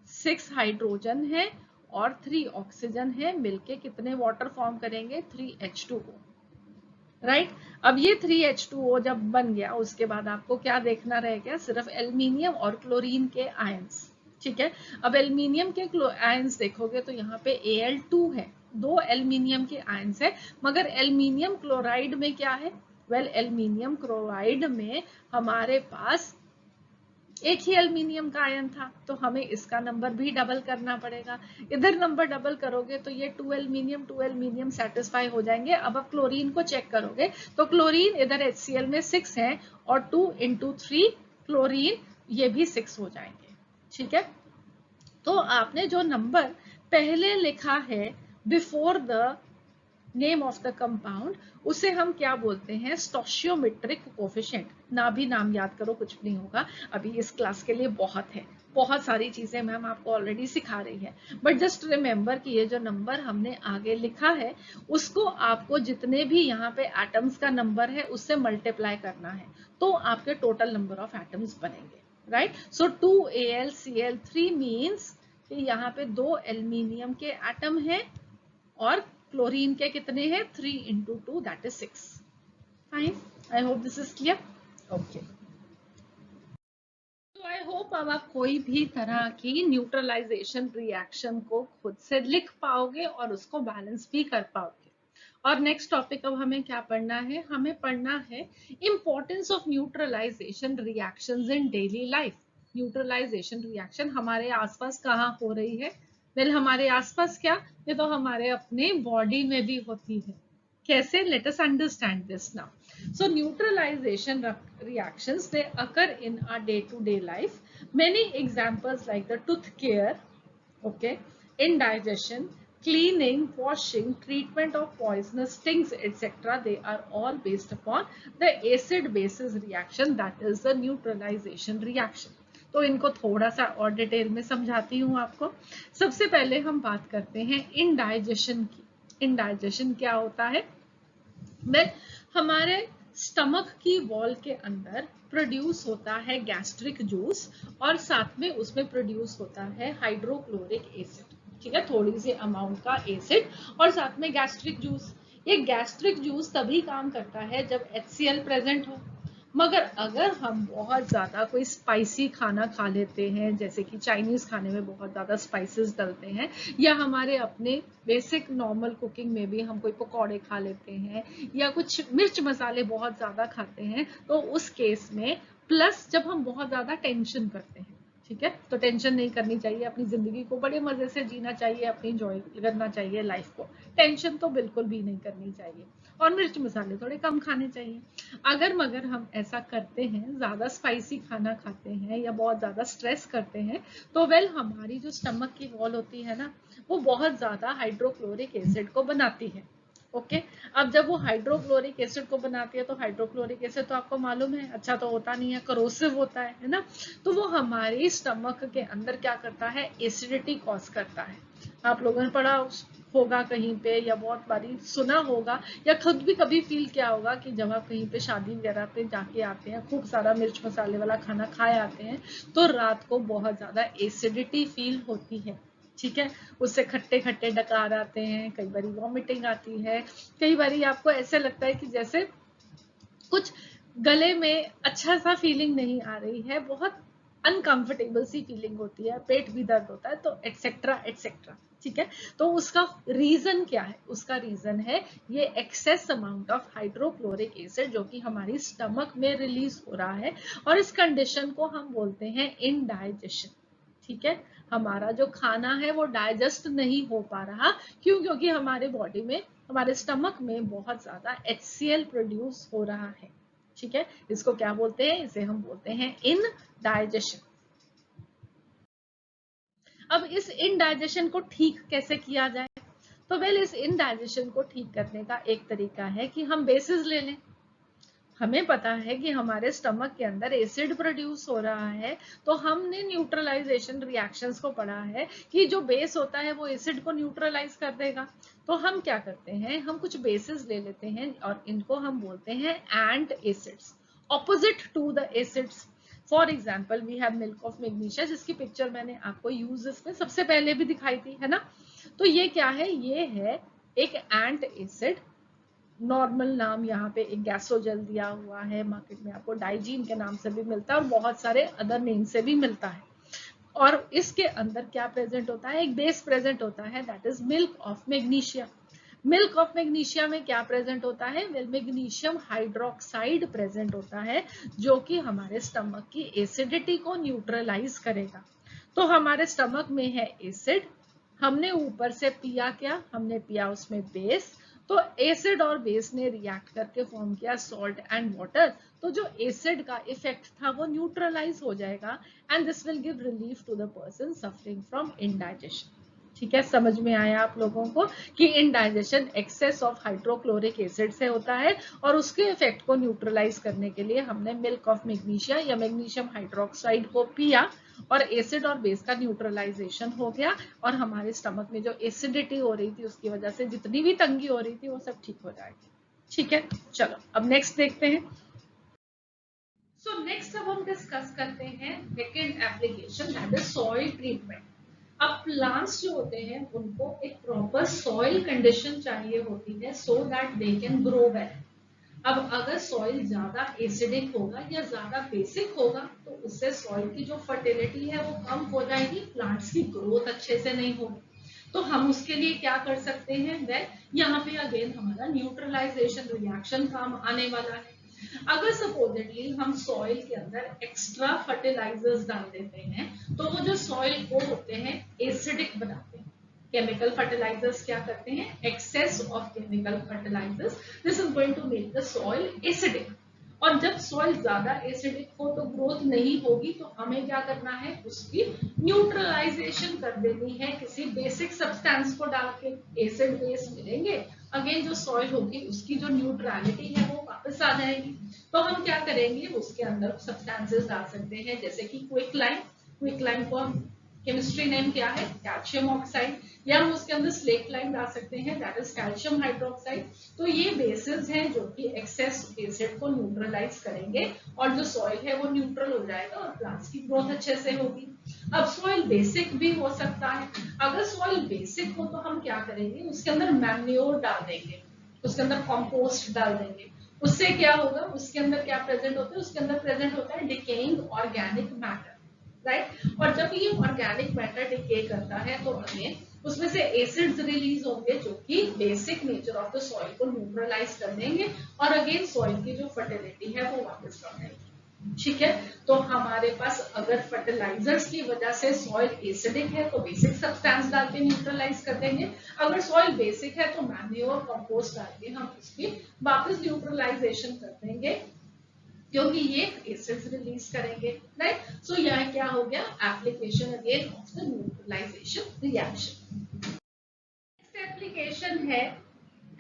6 हाइड्रोजन है और 3 ऑक्सीजन है, मिलके कितने वाटर फॉर्म करेंगे, 3H2O। राइट, अब ये 3H2O जब बन गया उसके बाद आपको क्या देखना रह गया, सिर्फ एल्यूमिनियम और क्लोरीन के आयंस। ठीक है, अब एल्यूमिनियम के आयंस देखोगे तो यहाँ पे Al2 है, 2 एल्यूमिनियम के आयंस है, मगर एल्यूमिनियम क्लोराइड में क्या है, वेल एल्यूमिनियम क्लोराइड में हमारे पास एक ही एल्यूमिनियम का आयन था, तो हमें इसका नंबर भी डबल करना पड़ेगा। इधर नंबर डबल करोगे तो ये 2 एल्यूमिनियम सेटिस्फाई हो जाएंगे। अब आप क्लोरीन को चेक करोगे तो क्लोरीन इधर HCl में 6 है और 2 into 3 क्लोरीन ये भी 6 हो जाएंगे। ठीक है, तो आपने जो नंबर पहले लिखा है before the name of the compound, उसे हम क्या बोलते हैं, स्टोशियोमेट्रिक कोफिशिएंट। ना भी नाम याद करो, कुछ भी नहीं होगा, अभी इस क्लास के लिए बहुत है, बहुत सारी चीजें मैम आपको ऑलरेडी सिखा रही है, बट जस्ट रिमेंबर कि ये जो नंबर हमने आगे लिखा है उसको आपको जितने भी यहाँ पे एटम्स का नंबर है उससे मल्टीप्लाई करना है, तो आपके टोटल नंबर ऑफ एटम्स बनेंगे। राइट, सो 2AlCl3 मीन्स कि यहाँ पे 2 एल्यूमिनियम के एटम है और क्लोरीन के कितने हैं, 3 into 2 that is 6. Fine, I hope this is clear. Okay. तो होप अब आप कोई भी तरह की न्यूट्रलाइजेशन रिएक्शन को खुद से लिख पाओगे और उसको बैलेंस भी कर पाओगे। और नेक्स्ट टॉपिक अब हमें क्या पढ़ना है, हमें पढ़ना है importance of neutralisation reactions in daily life. Neutralisation reaction हमारे आसपास कहाँ हो रही है? वेल हमारे आसपास क्या, ये तो हमारे अपने बॉडी में भी होती है। कैसे? Let us understand this now. So neutralization reactions, they occur in our day-to-day life. Many examples like the tooth care, okay, indigestion, cleaning, washing, treatment of poisonous stings, etc. They are all based upon the acid-basis reaction, that is the neutralization reaction. तो इनको थोड़ा सा और detail में समझाती हूँ आपको। सबसे पहले हम बात करते हैं इंडाइजेशन की। इंडाइजेशन क्या होता है? में हमारे स्टमक की वॉल के अंदर प्रोड्यूस होता है गैस्ट्रिक जूस और साथ में उसमें प्रोड्यूस होता है हाइड्रोक्लोरिक एसिड, ठीक है, थोड़ी सी अमाउंट का एसिड और साथ में गैस्ट्रिक जूस। ये गैस्ट्रिक जूस तभी काम करता है जब HCl प्रेजेंट हो। मगर अगर हम बहुत ज़्यादा कोई स्पाइसी खाना खा लेते हैं, जैसे कि चाइनीज़ खाने में बहुत ज़्यादा स्पाइसेस डलते हैं, या हमारे अपने बेसिक नॉर्मल कुकिंग में भी हम कोई पकौड़े खा लेते हैं या कुछ मिर्च मसाले बहुत ज़्यादा खाते हैं, तो उस केस में प्लस जब हम बहुत ज़्यादा टेंशन करते हैं, ठीक है, तो टेंशन नहीं करनी चाहिए, अपनी जिंदगी को बड़े मजे से जीना चाहिए, अपनी एंजॉय करना चाहिए लाइफ को, टेंशन तो बिल्कुल भी नहीं करनी चाहिए और मिर्च मसाले थोड़े कम खाने चाहिए। अगर मगर हम ऐसा करते हैं, ज्यादा स्पाइसी खाना खाते हैं या बहुत ज्यादा स्ट्रेस करते हैं, तो वेल हमारी जो स्टमक की वॉल होती है ना, वो बहुत ज्यादा हाइड्रोक्लोरिक एसिड को बनाती है। ओके, अब जब वो हाइड्रोक्लोरिक एसिड को बनाती है, तो हाइड्रोक्लोरिक एसिड तो आपको मालूम है अच्छा तो होता नहीं है, करोसिव होता है ना, तो वो हमारी स्टमक के अंदर क्या करता है, एसिडिटी कॉज करता है। आप लोगों ने पढ़ा होगा कहीं पे या बहुत बारी सुना होगा या खुद भी कभी फील किया होगा कि जब आप कहीं पे शादी वगैरह पे जाके आते हैं, खूब सारा मिर्च मसाले वाला खाना खाए आते हैं, तो रात को बहुत ज्यादा एसिडिटी फील होती है, ठीक है, उससे खट्टे खट्टे डकार आते हैं, कई बारी वॉमिटिंग आती है, कई बारी आपको ऐसे लगता है कि जैसे कुछ गले में अच्छा सा फीलिंग नहीं आ रही है, बहुत अनकंफर्टेबल सी फीलिंग होती है, पेट भी दर्द होता है, तो एटसेट्रा एटसेट्रा, ठीक है। तो उसका रीजन क्या है? उसका रीजन है ये excess amount of hydrochloric acid जो कि हमारी स्टमक में रिलीज हो रहा है, और इस कंडीशन को हम बोलते हैं इनडाइजेशन, ठीक है। हमारा जो खाना है वो डाइजेस्ट नहीं हो पा रहा, क्यों? क्योंकि हमारे बॉडी में, हमारे स्टमक में बहुत ज्यादा HCl प्रोड्यूस हो रहा है, ठीक है। इसको क्या बोलते हैं? इसे हम बोलते हैं इनडाइजेशन। अब इस इनडाइजेशन को ठीक कैसे किया जाए? तो वेल इस इनडाइजेशन को ठीक करने का एक तरीका है कि हम बेसिस ले लें। हमें पता है कि हमारे स्टमक के अंदर एसिड प्रोड्यूस हो रहा है, तो हमने न्यूट्रलाइजेशन रिएक्शंस को पढ़ा है कि जो बेस होता है वो एसिड को न्यूट्रलाइज कर देगा। तो हम क्या करते हैं, हम कुछ बेसिस ले लेते हैं और इनको हम बोलते हैं antacids, opposite to the acids. For example we have milk of magnesia, जिसकी पिक्चर मैंने आपको यूज इसमें सबसे पहले भी दिखाई थी, है ना। तो ये क्या है? ये है एक एंट एसिड, नॉर्मल नाम यहाँ पे एक गैसोजल दिया हुआ है, मार्केट में आपको डाइजीन के नाम से भी मिलता है और बहुत सारे अदर नेम से भी मिलता है। और इसके अंदर क्या प्रेजेंट होता है? एक बेस प्रेजेंट होता है, that is milk of magnesia. Milk of magnesia में क्या प्रेजेंट होता है? वेल मैग्नीशियम हाइड्रोक्साइड प्रेजेंट होता है, जो कि हमारे स्टमक की एसिडिटी को न्यूट्रलाइज करेगा। तो हमारे स्टमक में है एसिड, हमने ऊपर से पिया क्या? हमने पिया उसमें बेस, तो एसिड और बेस ने रिएक्ट करके फॉर्म किया सॉल्ट एंड वाटर, तो जो एसिड का इफेक्ट था वो न्यूट्रलाइज हो जाएगा, and this will give relief to the person suffering from indigestion. ठीक है, समझ में आया आप लोगों को कि indigestion excess of hydrochloric acid से होता है, और उसके इफेक्ट को न्यूट्रलाइज करने के लिए हमने मिल्क ऑफ मैग्नीशिया या मैग्नीशियम हाइड्रोक्साइड को पिया, और एसिड और बेस का न्यूट्रलाइजेशन हो गया, और हमारे स्टमक में जो एसिडिटी हो रही थी उसकी वजह से जितनी भी तंगी हो रही थी वो सब ठीक हो जाएगी। ठीक है, चलो अब नेक्स्ट देखते हैं। सो नेक्स्ट अब हम डिस्कस करते हैं second application, that is soil treatment. अब प्लांट्स जो होते हैं उनको एक प्रॉपर सॉइल कंडीशन चाहिए होती है, so that they can grow well. अब अगर सॉइल ज्यादा एसिडिक होगा या ज्यादा बेसिक होगा तो उससे सॉइल की जो फर्टिलिटी है वो कम हो जाएगी, प्लांट्स की ग्रोथ अच्छे से नहीं होगी। तो हम उसके लिए क्या कर सकते हैं, वेल यहाँ पे अगेन हमारा न्यूट्रलाइजेशन रिएक्शन काम आने वाला है। अगर सपोजिटली हम सॉइल के अंदर एक्स्ट्रा फर्टिलाइजर्स डाल देते हैं तो वो जो सॉइल को होते हैं एसिडिक बनाते हैं। केमिकल फर्टिलाइजर्स क्या करते हैं, excess of chemical fertilisers this is going to make the soil acidic. और जब सॉइल ज्यादा एसिडिक हो तो ग्रोथ नहीं होगी, तो हमें क्या करना है, उसकी न्यूट्रलाइजेशन कर देनी है किसी बेसिक सब्सटेंस को डाल के। एसिड बेस मिलेंगे, अगेन जो सॉइल होगी उसकी जो न्यूट्रलिटी है वो वापस आ जाएगी। तो हम क्या करेंगे, उसके अंदर सब्सटेंसेस डाल सकते हैं जैसे कि क्विकलाइम। क्विकलाइम को हम केमिस्ट्री नेम क्या है, कैल्शियम ऑक्साइड, या हम उसके अंदर स्लेट लाइम डाल सकते हैं, दैट इज कैल्शियम हाइड्रोक्साइड। तो ये बेसिस हैं जो कि एक्सेस एसिड को न्यूट्रलाइज करेंगे और जो सॉइल है वो न्यूट्रल हो जाएगा और प्लांट्स की ग्रोथ अच्छे से होगी। अब सॉइल बेसिक भी हो सकता है। अगर सॉइल बेसिक हो तो हम क्या करेंगे, उसके अंदर मैन्योर डाल देंगे, उसके अंदर कंपोस्ट डाल देंगे। उससे क्या होगा, उसके अंदर क्या प्रेजेंट होता है, उसके अंदर प्रेजेंट होता है डिकेइंग ऑर्गेनिक मैटर, राइट। और जब ये ऑर्गेनिक मैटर डिके करता है तो अगेन उसमें से एसिड्स रिलीज होंगे जो कि basic nature of the soil को न्यूट्रलाइज कर देंगे और अगेन सॉइल की जो फर्टिलिटी है वो वापस लौट आएगी। ठीक है, तो हमारे पास अगर फर्टिलाइजर्स की वजह से सॉइल एसिडिक है तो बेसिक सब्सटेंस डाल के न्यूट्रलाइज कर देंगे। अगर सॉइल बेसिक है तो मैन्योर कंपोस्ट डाल के हम उसकी वापस न्यूट्रलाइजेशन कर देंगे, क्योंकि ये एसिड्स रिलीज करेंगे, राइट। सो यह क्या हो गया, application again of the neutralisation reaction. Next application है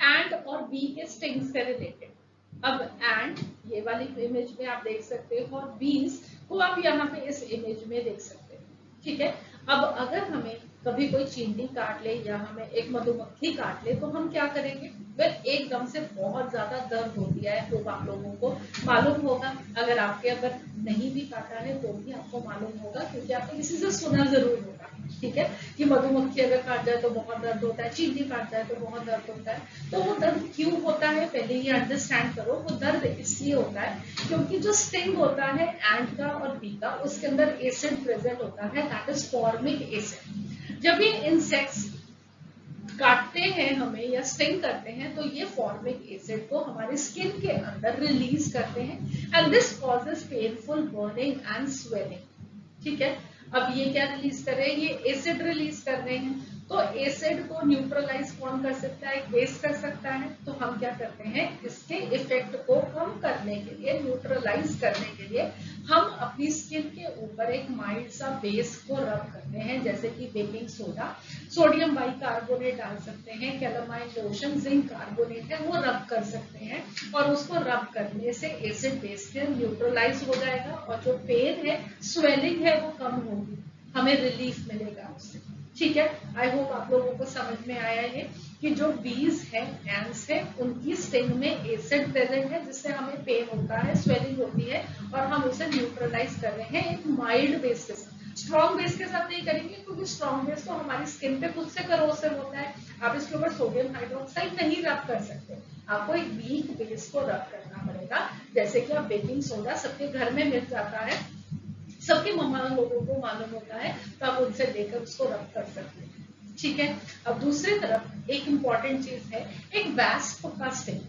एंट और बी के स्टिंग से रिलेटेड। अब एंट ये वाली इमेज में आप देख सकते हो और बीज को आप यहाँ पे इस इमेज में देख सकते हो, ठीक है। अब अगर हमें कभी कोई चींटी काट ले या हमें एक मधुमक्खी काट ले तो हम क्या करेंगे, वह एकदम से बहुत ज्यादा दर्द होती है, तो आप लोगों को मालूम होगा। अगर आपके अगर नहीं भी काटा है तो भी आपको मालूम होगा, क्योंकि आपने किसी से सुना जरूर होगा, ठीक है, कि मधुमक्खी अगर काट जाए तो बहुत दर्द होता है, चींटी काट जाए तो बहुत दर्द होता है। तो वो दर्द क्यों होता है, पहले ये अंडरस्टैंड करो। वो दर्द इसलिए होता है क्योंकि जो स्टिंग होता है एंट का और बी का, उसके अंदर एसिड प्रेजेंट होता है, दैट इज फॉर्मिक एसिड। जब ये इंसेक्ट्स काटते हैं हमें या स्टिंग करते हैं तो ये फॉर्मिक एसिड को हमारी स्किन के अंदर रिलीज करते हैं and this causes painful burning and swelling, ठीक है। अब ये क्या रिलीज कर रहे हैं, ये एसिड रिलीज कर रहे हैं। तो एसिड को न्यूट्रलाइज कौन कर सकता है, बेस कर सकता है। तो हम क्या करते हैं, इसके इफेक्ट को कम करने के लिए, न्यूट्रलाइज करने के लिए हम अपनी स्किन के ऊपर एक माइल्ड सा बेस को रब करते हैं, जैसे कि बेकिंग सोडा, सोडियम बाइकार्बोनेट डाल सकते हैं, कैलामाइन लोशन, जिंक कार्बोनेट है वो रब कर सकते हैं। और उसको रब करने से एसिड बेस न्यूट्रलाइज हो जाएगा और जो पेन है, स्वेलिंग है वो कम होगी, हमें रिलीफ मिलेगा उससे, ठीक है। आई होप आप लोगों को समझ में आया ये कि जो बीज है, एंड्स है, उनकी स्टिंग में एसिड प्रेजेंट है जिससे हमें पेन होता है, स्वेलिंग होती है और हम उसे न्यूट्रलाइज कर रहे हैं एक माइल्ड बेस के साथ। स्ट्रॉन्ग बेस के साथ नहीं करेंगे क्योंकि स्ट्रॉन्ग बेस तो हमारी स्किन पे खुद से करोसिव होता है, आप इसके ऊपर सोडियम हाइड्रोक्साइड नहीं रब कर सकते। आपको एक वीक बेस को रब करना पड़ेगा, जैसे कि आप बेकिंग सोडा सबके घर में मिल जाता है, सबके मम्मा लोगों को मालूम होता है, तो आप उनसे लेकर उसको रब कर सकते हैं, ठीक है। अब दूसरी तरफ एक इम्पॉर्टेंट चीज है, एक वैस्प का स्टिंग।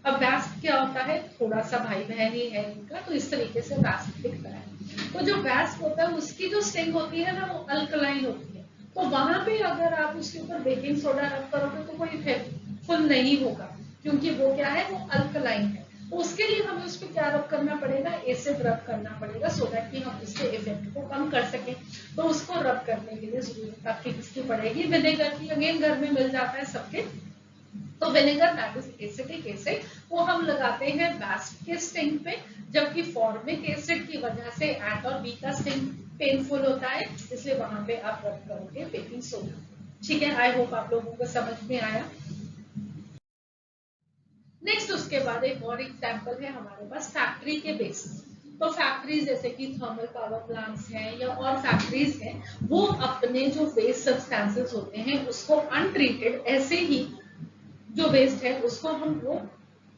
अब वैस्प क्या होता है, थोड़ा सा भाई बहन ही है इनका, तो इस तरीके से वैस्प दिखता है। तो जो वैस्प होता है उसकी जो स्टिंग होती है ना, वो अल्कलाइन होती है। तो वहां पे अगर आप उसके ऊपर बेकिंग सोडा रब करोगे तो कोई इफेक्टफुल नहीं होगा, क्योंकि वो क्या है, वो अल्कलाइन है। तो उसके लिए हमें उस पर क्या रब करना पड़ेगा, एसिड रब करना पड़ेगा, सो दैट कि हम उसके इफेक्ट को कम कर सकें। तो उसको रब करने के लिए जरूरत आपकी किसकी पड़ेगी, विनेगर की। अगेन घर में मिल जाता है सबके, तो vinegar that is acetic acid, वो हम लगाते हैं वैस्प के स्टिंग पे, जबकि फॉर्मिक एसिड की वजह से एंट और बी का स्टिंग पेनफुल होता है, इसलिए वहां पे आप रब करोगे बेकिंग सोडा, ठीक है। आई होप आप लोगों को समझ में आया। नेक्स्ट उसके बाद एक और एग्जाम्पल है हमारे पास फैक्ट्री के बेसिस। तो फैक्ट्रीज जैसे कि थर्मल पावर प्लांट्स हैं या और फैक्ट्रीज हैं, वो अपने जो वेस्ट सब्सटेंसेस होते हैं उसको अनट्रीटेड ऐसे ही जो वेस्ट है उसको हम वो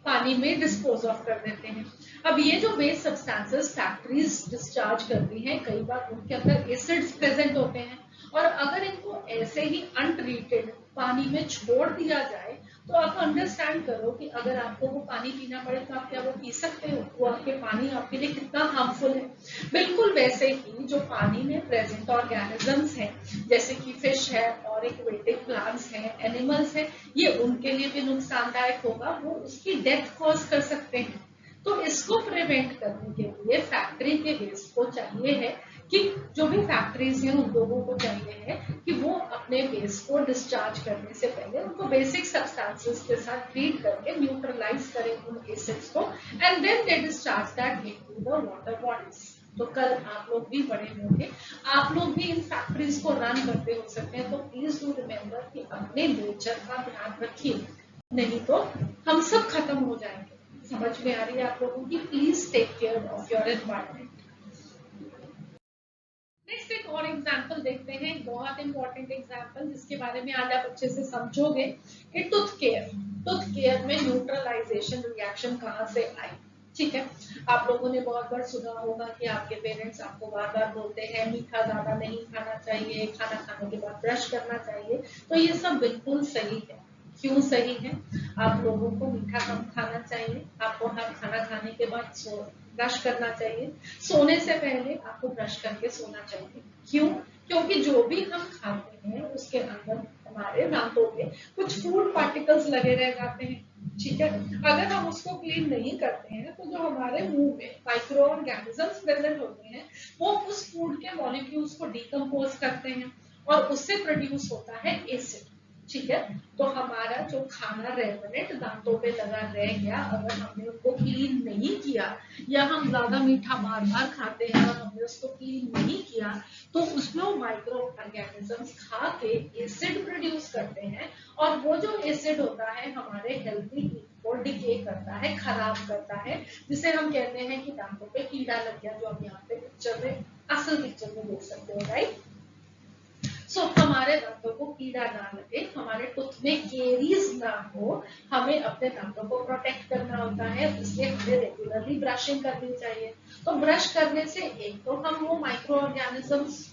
पानी में डिस्पोज ऑफ कर देते हैं। अब ये जो वेस्ट सब्सटेंसेस फैक्ट्रीज डिस्चार्ज करती हैं, कई बार उनके अंदर एसिड्स प्रेजेंट होते हैं, और अगर इनको ऐसे ही अनट्रीटेड पानी में छोड़ दिया जाए तो आप अंडरस्टैंड करो कि अगर आपको वो पानी पीना पड़े तो आप क्या वो पी सकते हो? वो आपके पानी आपके लिए कितना हार्मफुल है। बिल्कुल वैसे ही जो पानी में प्रेजेंट ऑर्गेनिजम्स हैं, जैसे कि फिश है और एक्वेटिक प्लांट्स हैं, एनिमल्स हैं, ये उनके लिए भी नुकसानदायक होगा, वो उसकी डेथ कॉज कर सकते हैं। तो इसको प्रिवेंट करने के लिए फैक्ट्री के वेस्ट को चाहिए है कि जो भी फैक्ट्रीज हैं उन लोगों को चाहिए है कि वो अपने वेस्ट को डिस्चार्ज करने से पहले उनको बेसिक सब्सटेंसेस के साथ ट्रीट करके न्यूट्रलाइज करें उन एसिड्स को, and then they discharge that into the water bodies. तो कल आप लोग भी बड़े होंगे, आप लोग भी इन फैक्ट्रीज को रन करते हो सकते हैं, तो प्लीज डू रिमेम्बर कि अपने नेचर का ध्यान रखिए, नहीं तो हम सब खत्म हो जाएंगे। समझ में आ रही है आप लोगों की? Please take care of your environment. Next एक और एग्जांपल देखते हैं, बहुत इंपॉर्टेंट एग्जांपल जिसके बारे में आज आप अच्छे से समझोगे कि टूथ केयर। टूथ केयर में न्यूट्रलाइजेशन रिएक्शन कहां से आई? ठीक है, आप लोगों ने बहुत बार सुना होगा कि आपके पेरेंट्स आपको बार बार बोलते हैं मीठा ज्यादा नहीं खाना चाहिए, खाना खाने के बाद ब्रश करना चाहिए। तो ये सब बिल्कुल सही है। क्यों सही है? आप लोगों को मीठा कम खाना चाहिए, आपको हर खाना खाने के बाद ब्रश करना चाहिए, सोने से पहले आपको ब्रश करके सोना चाहिए। क्यों? क्योंकि जो भी हम खाते हैं उसके अंदर हमारे दांतों में कुछ फूड पार्टिकल्स लगे रह जाते हैं। ठीक है, अगर हम उसको क्लीन नहीं करते हैं तो जो हमारे मुंह में माइक्रो ऑर्गेनिजम्स प्रेजेंट होते हैं वो उस फूड के मॉलिक्यूल्स को डिकम्पोज करते हैं और उससे प्रोड्यूस होता है एसिड। ठीक है, तो हमारा जो खाना रेमिनेंट दांतों पे लगा रह गया, अगर हमने उसको क्लीन नहीं किया या हम ज्यादा मीठा बार बार खाते हैं और हमने उसको क्लीन नहीं किया तो उसमें वो माइक्रो ऑर्गेनिजम्स खा के एसिड प्रोड्यूस करते हैं, और वो जो एसिड होता है हमारे हेल्थी को डिके करता है, खराब करता है, जिसे हम कहते हैं कि दांतों पे कीड़ा लग गया, जो हम यहाँ पे पिक्चर में असल पिक्चर में देख सकते हो, राइट। सो हमारे दांतों को कीड़ा ना लगे, हमारे टूथ में केरीज ना हो, हमें अपने दांतों को प्रोटेक्ट करना होता है, इसलिए हमें रेगुलरली ब्रशिंग करनी चाहिए। तो ब्रश करने से एक तो हम वो माइक्रो ऑर्गेनिजम्स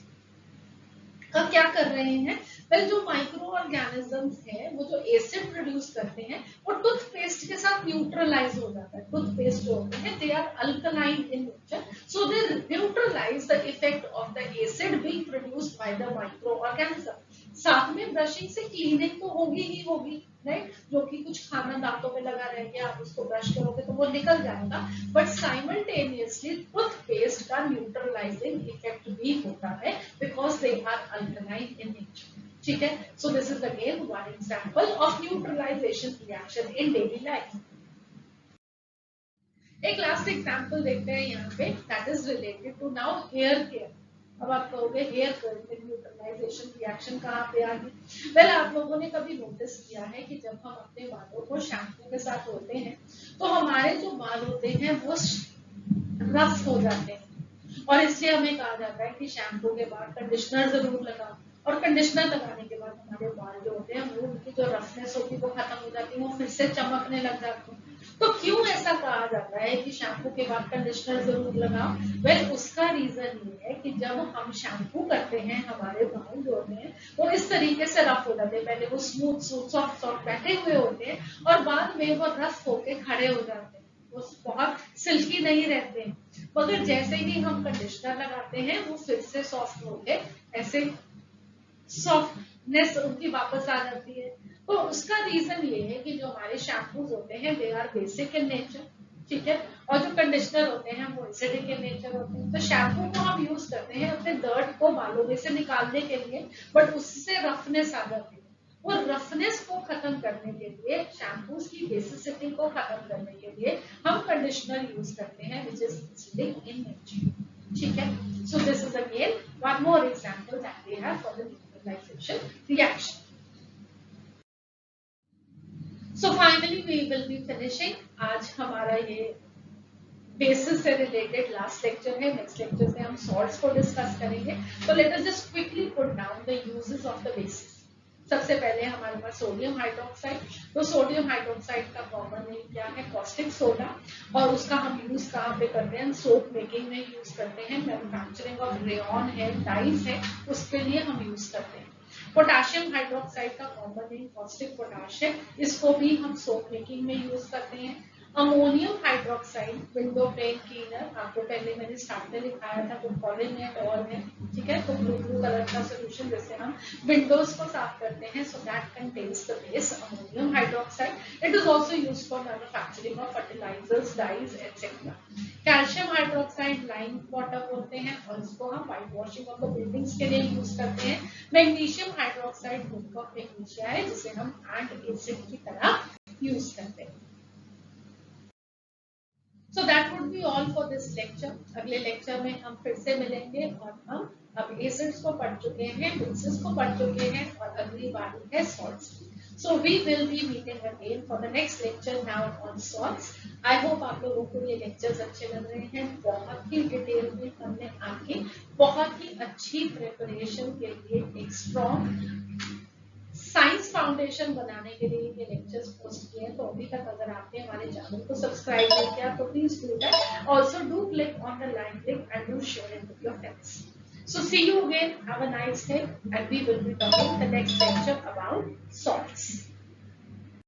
का क्या कर रहे हैं, वेल जो माइक्रो ऑर्गेनिजम्स है वो जो एसिड प्रोड्यूस करते हैं वो टूथपेस्ट के साथ न्यूट्रलाइज हो जाता है। टूथपेस्ट जो होते हैं they are alkaline in nature, so they neutralise the effect of the acid being produced by the micro organism. साथ में ब्रशिंग से क्लीनिंग तो होगी ही होगी, राइट। जो कि कुछ खाना दांतों पे लगा रह गया, आप उसको ब्रश करोगे तो वो निकल जाएगा, बट साइमल्टेनियसली टूथपेस्ट का न्यूट्रलाइजिंग इफेक्ट भी होता है because they are alkaline in nature. ठीक है, so this is again one example of neutralisation reaction in daily life. एक लास्ट एग्जांपल देखते हैं यहाँ पे, that is related to now hair care. अब आप कहोगे हेयर केयर में न्यूट्रलाइजेशन रिएक्शन कहाँ पे आ गई? वेल आप लोगों ने कभी नोटिस किया है कि जब हम अपने बालों को शैम्पू के साथ धोते हैं तो हमारे जो बाल होते हैं वो रफ हो जाते हैं, और इसलिए हमें कहा जाता है कि शैम्पू के बाद कंडीशनर जरूर लगाओ, और कंडीशनर लगाने के बाद हमारे बाल जो होते हैं वो उनकी जो रफनेस होती है वो खत्म हो जाती है, वो फिर से चमकने लग जाते हैं। तो क्यों ऐसा कहा जाता है कि शैम्पू के बाद कंडीशनर जरूर लगाओ? वेल उसका रीजन ये है कि जब हम शैम्पू करते हैं हमारे बाल जो होते हैं वो इस तरीके से रफ हो जाते हैं, पहले वो स्मूथ सॉफ्ट सॉफ्ट बैठे हुए होते हैं और बाद में वो रफ होके खड़े हो जाते हैं, वो बहुत सिल्की नहीं रहते हैं। मगर जैसे ही हम कंडीशनर लगाते हैं वो फिर से सॉफ्ट होके ऐसे सॉफ्टनेस उनकी वापस आ जाती है। तो उसका रीजन ये है कि जो हमारे शैम्पूज होते हैं they are basic in nature, ठीक है, और जो कंडीशनर होते हैं वो एसिडिक इन नेचर होते हैं। तो शैम्पू को हम यूज करते हैं अपने डर्ट को बालों में से निकालने के लिए, बट उससे रफनेस आ जाती है। वो रफनेस को खत्म करने के लिए, शैम्पूज की बेसिसिटी को खत्म करने के लिए हम कंडीशनर यूज करते हैं which is acidic in nature. ठीक है, so this is again one more example that we have for the neutralization reaction. So finally we will be finishing आज हमारा ये बेसिस से रिलेटेड लास्ट लेक्चर है। Next lecture से हम salts को डिस्कस करेंगे। तो let us just quickly put down the uses of the basis. सबसे पहले हमारे पास सोडियम हाइड्रोक्साइड। तो सोडियम हाइड्रोक्साइड का कॉमन नेम क्या है? Caustic soda. और उसका हम यूज कहाँ पे करते हैं? सोप मेकिंग में यूज करते हैं। मैन्युफैक्चरिंग ऑफ रेयन है, डाइज है, उसके लिए हम यूज करते हैं। पोटेशियम हाइड्रोक्साइड का कॉमन नेम कॉस्टिक पोटाश है, इसको भी हम सोप मेकिंग में यूज करते हैं। Ammonium hydroxide window pane cleaner, आपको पहले मैंने स्टार्ट में दिखाया था, गुड कॉलिंग है और है, ठीक है। तो ब्लू कलर का सोल्यूशन जिससे हम विंडोज को साफ करते हैं, so that contains the base ammonium hydroxide. It is also used for manufacturing of fertilisers, dyes etcetera. Calcium hydroxide lime water बोलते हैं और इसको हम white washing of the buildings के लिए यूज करते हैं। Magnesium hydroxide milk of magnesia है, जिसे हम एंड एसिड की तरह यूज करते हैं। So that would be all for this lecture. अगले लेक्चर में हम फिर से मिलेंगे और हम अब एसिड्स को पढ़ चुके हैं, बेसिस को पढ़ चुके हैं और अगली बारी है salts. So we will be meeting again for the next lecture now on salts. I hope आप लोगों को ये लेक्चर्स अच्छे लग रहे हैं। बहुत ही डिटेल में हमने आपकी बहुत ही अच्छी प्रिपरेशन के लिए एक स्ट्रॉन्ग साइंस फाउंडेशन बनाने के लिए ये लेक्चर्स पोस्ट किए हैं। तो अभी तक अगर आपने हमारे चैनल को सब्सक्राइब नहीं किया तो please do that. Also do click on the like link and do share it with your friends. So see you again. Have a nice day and we will be talking the next lecture about salt.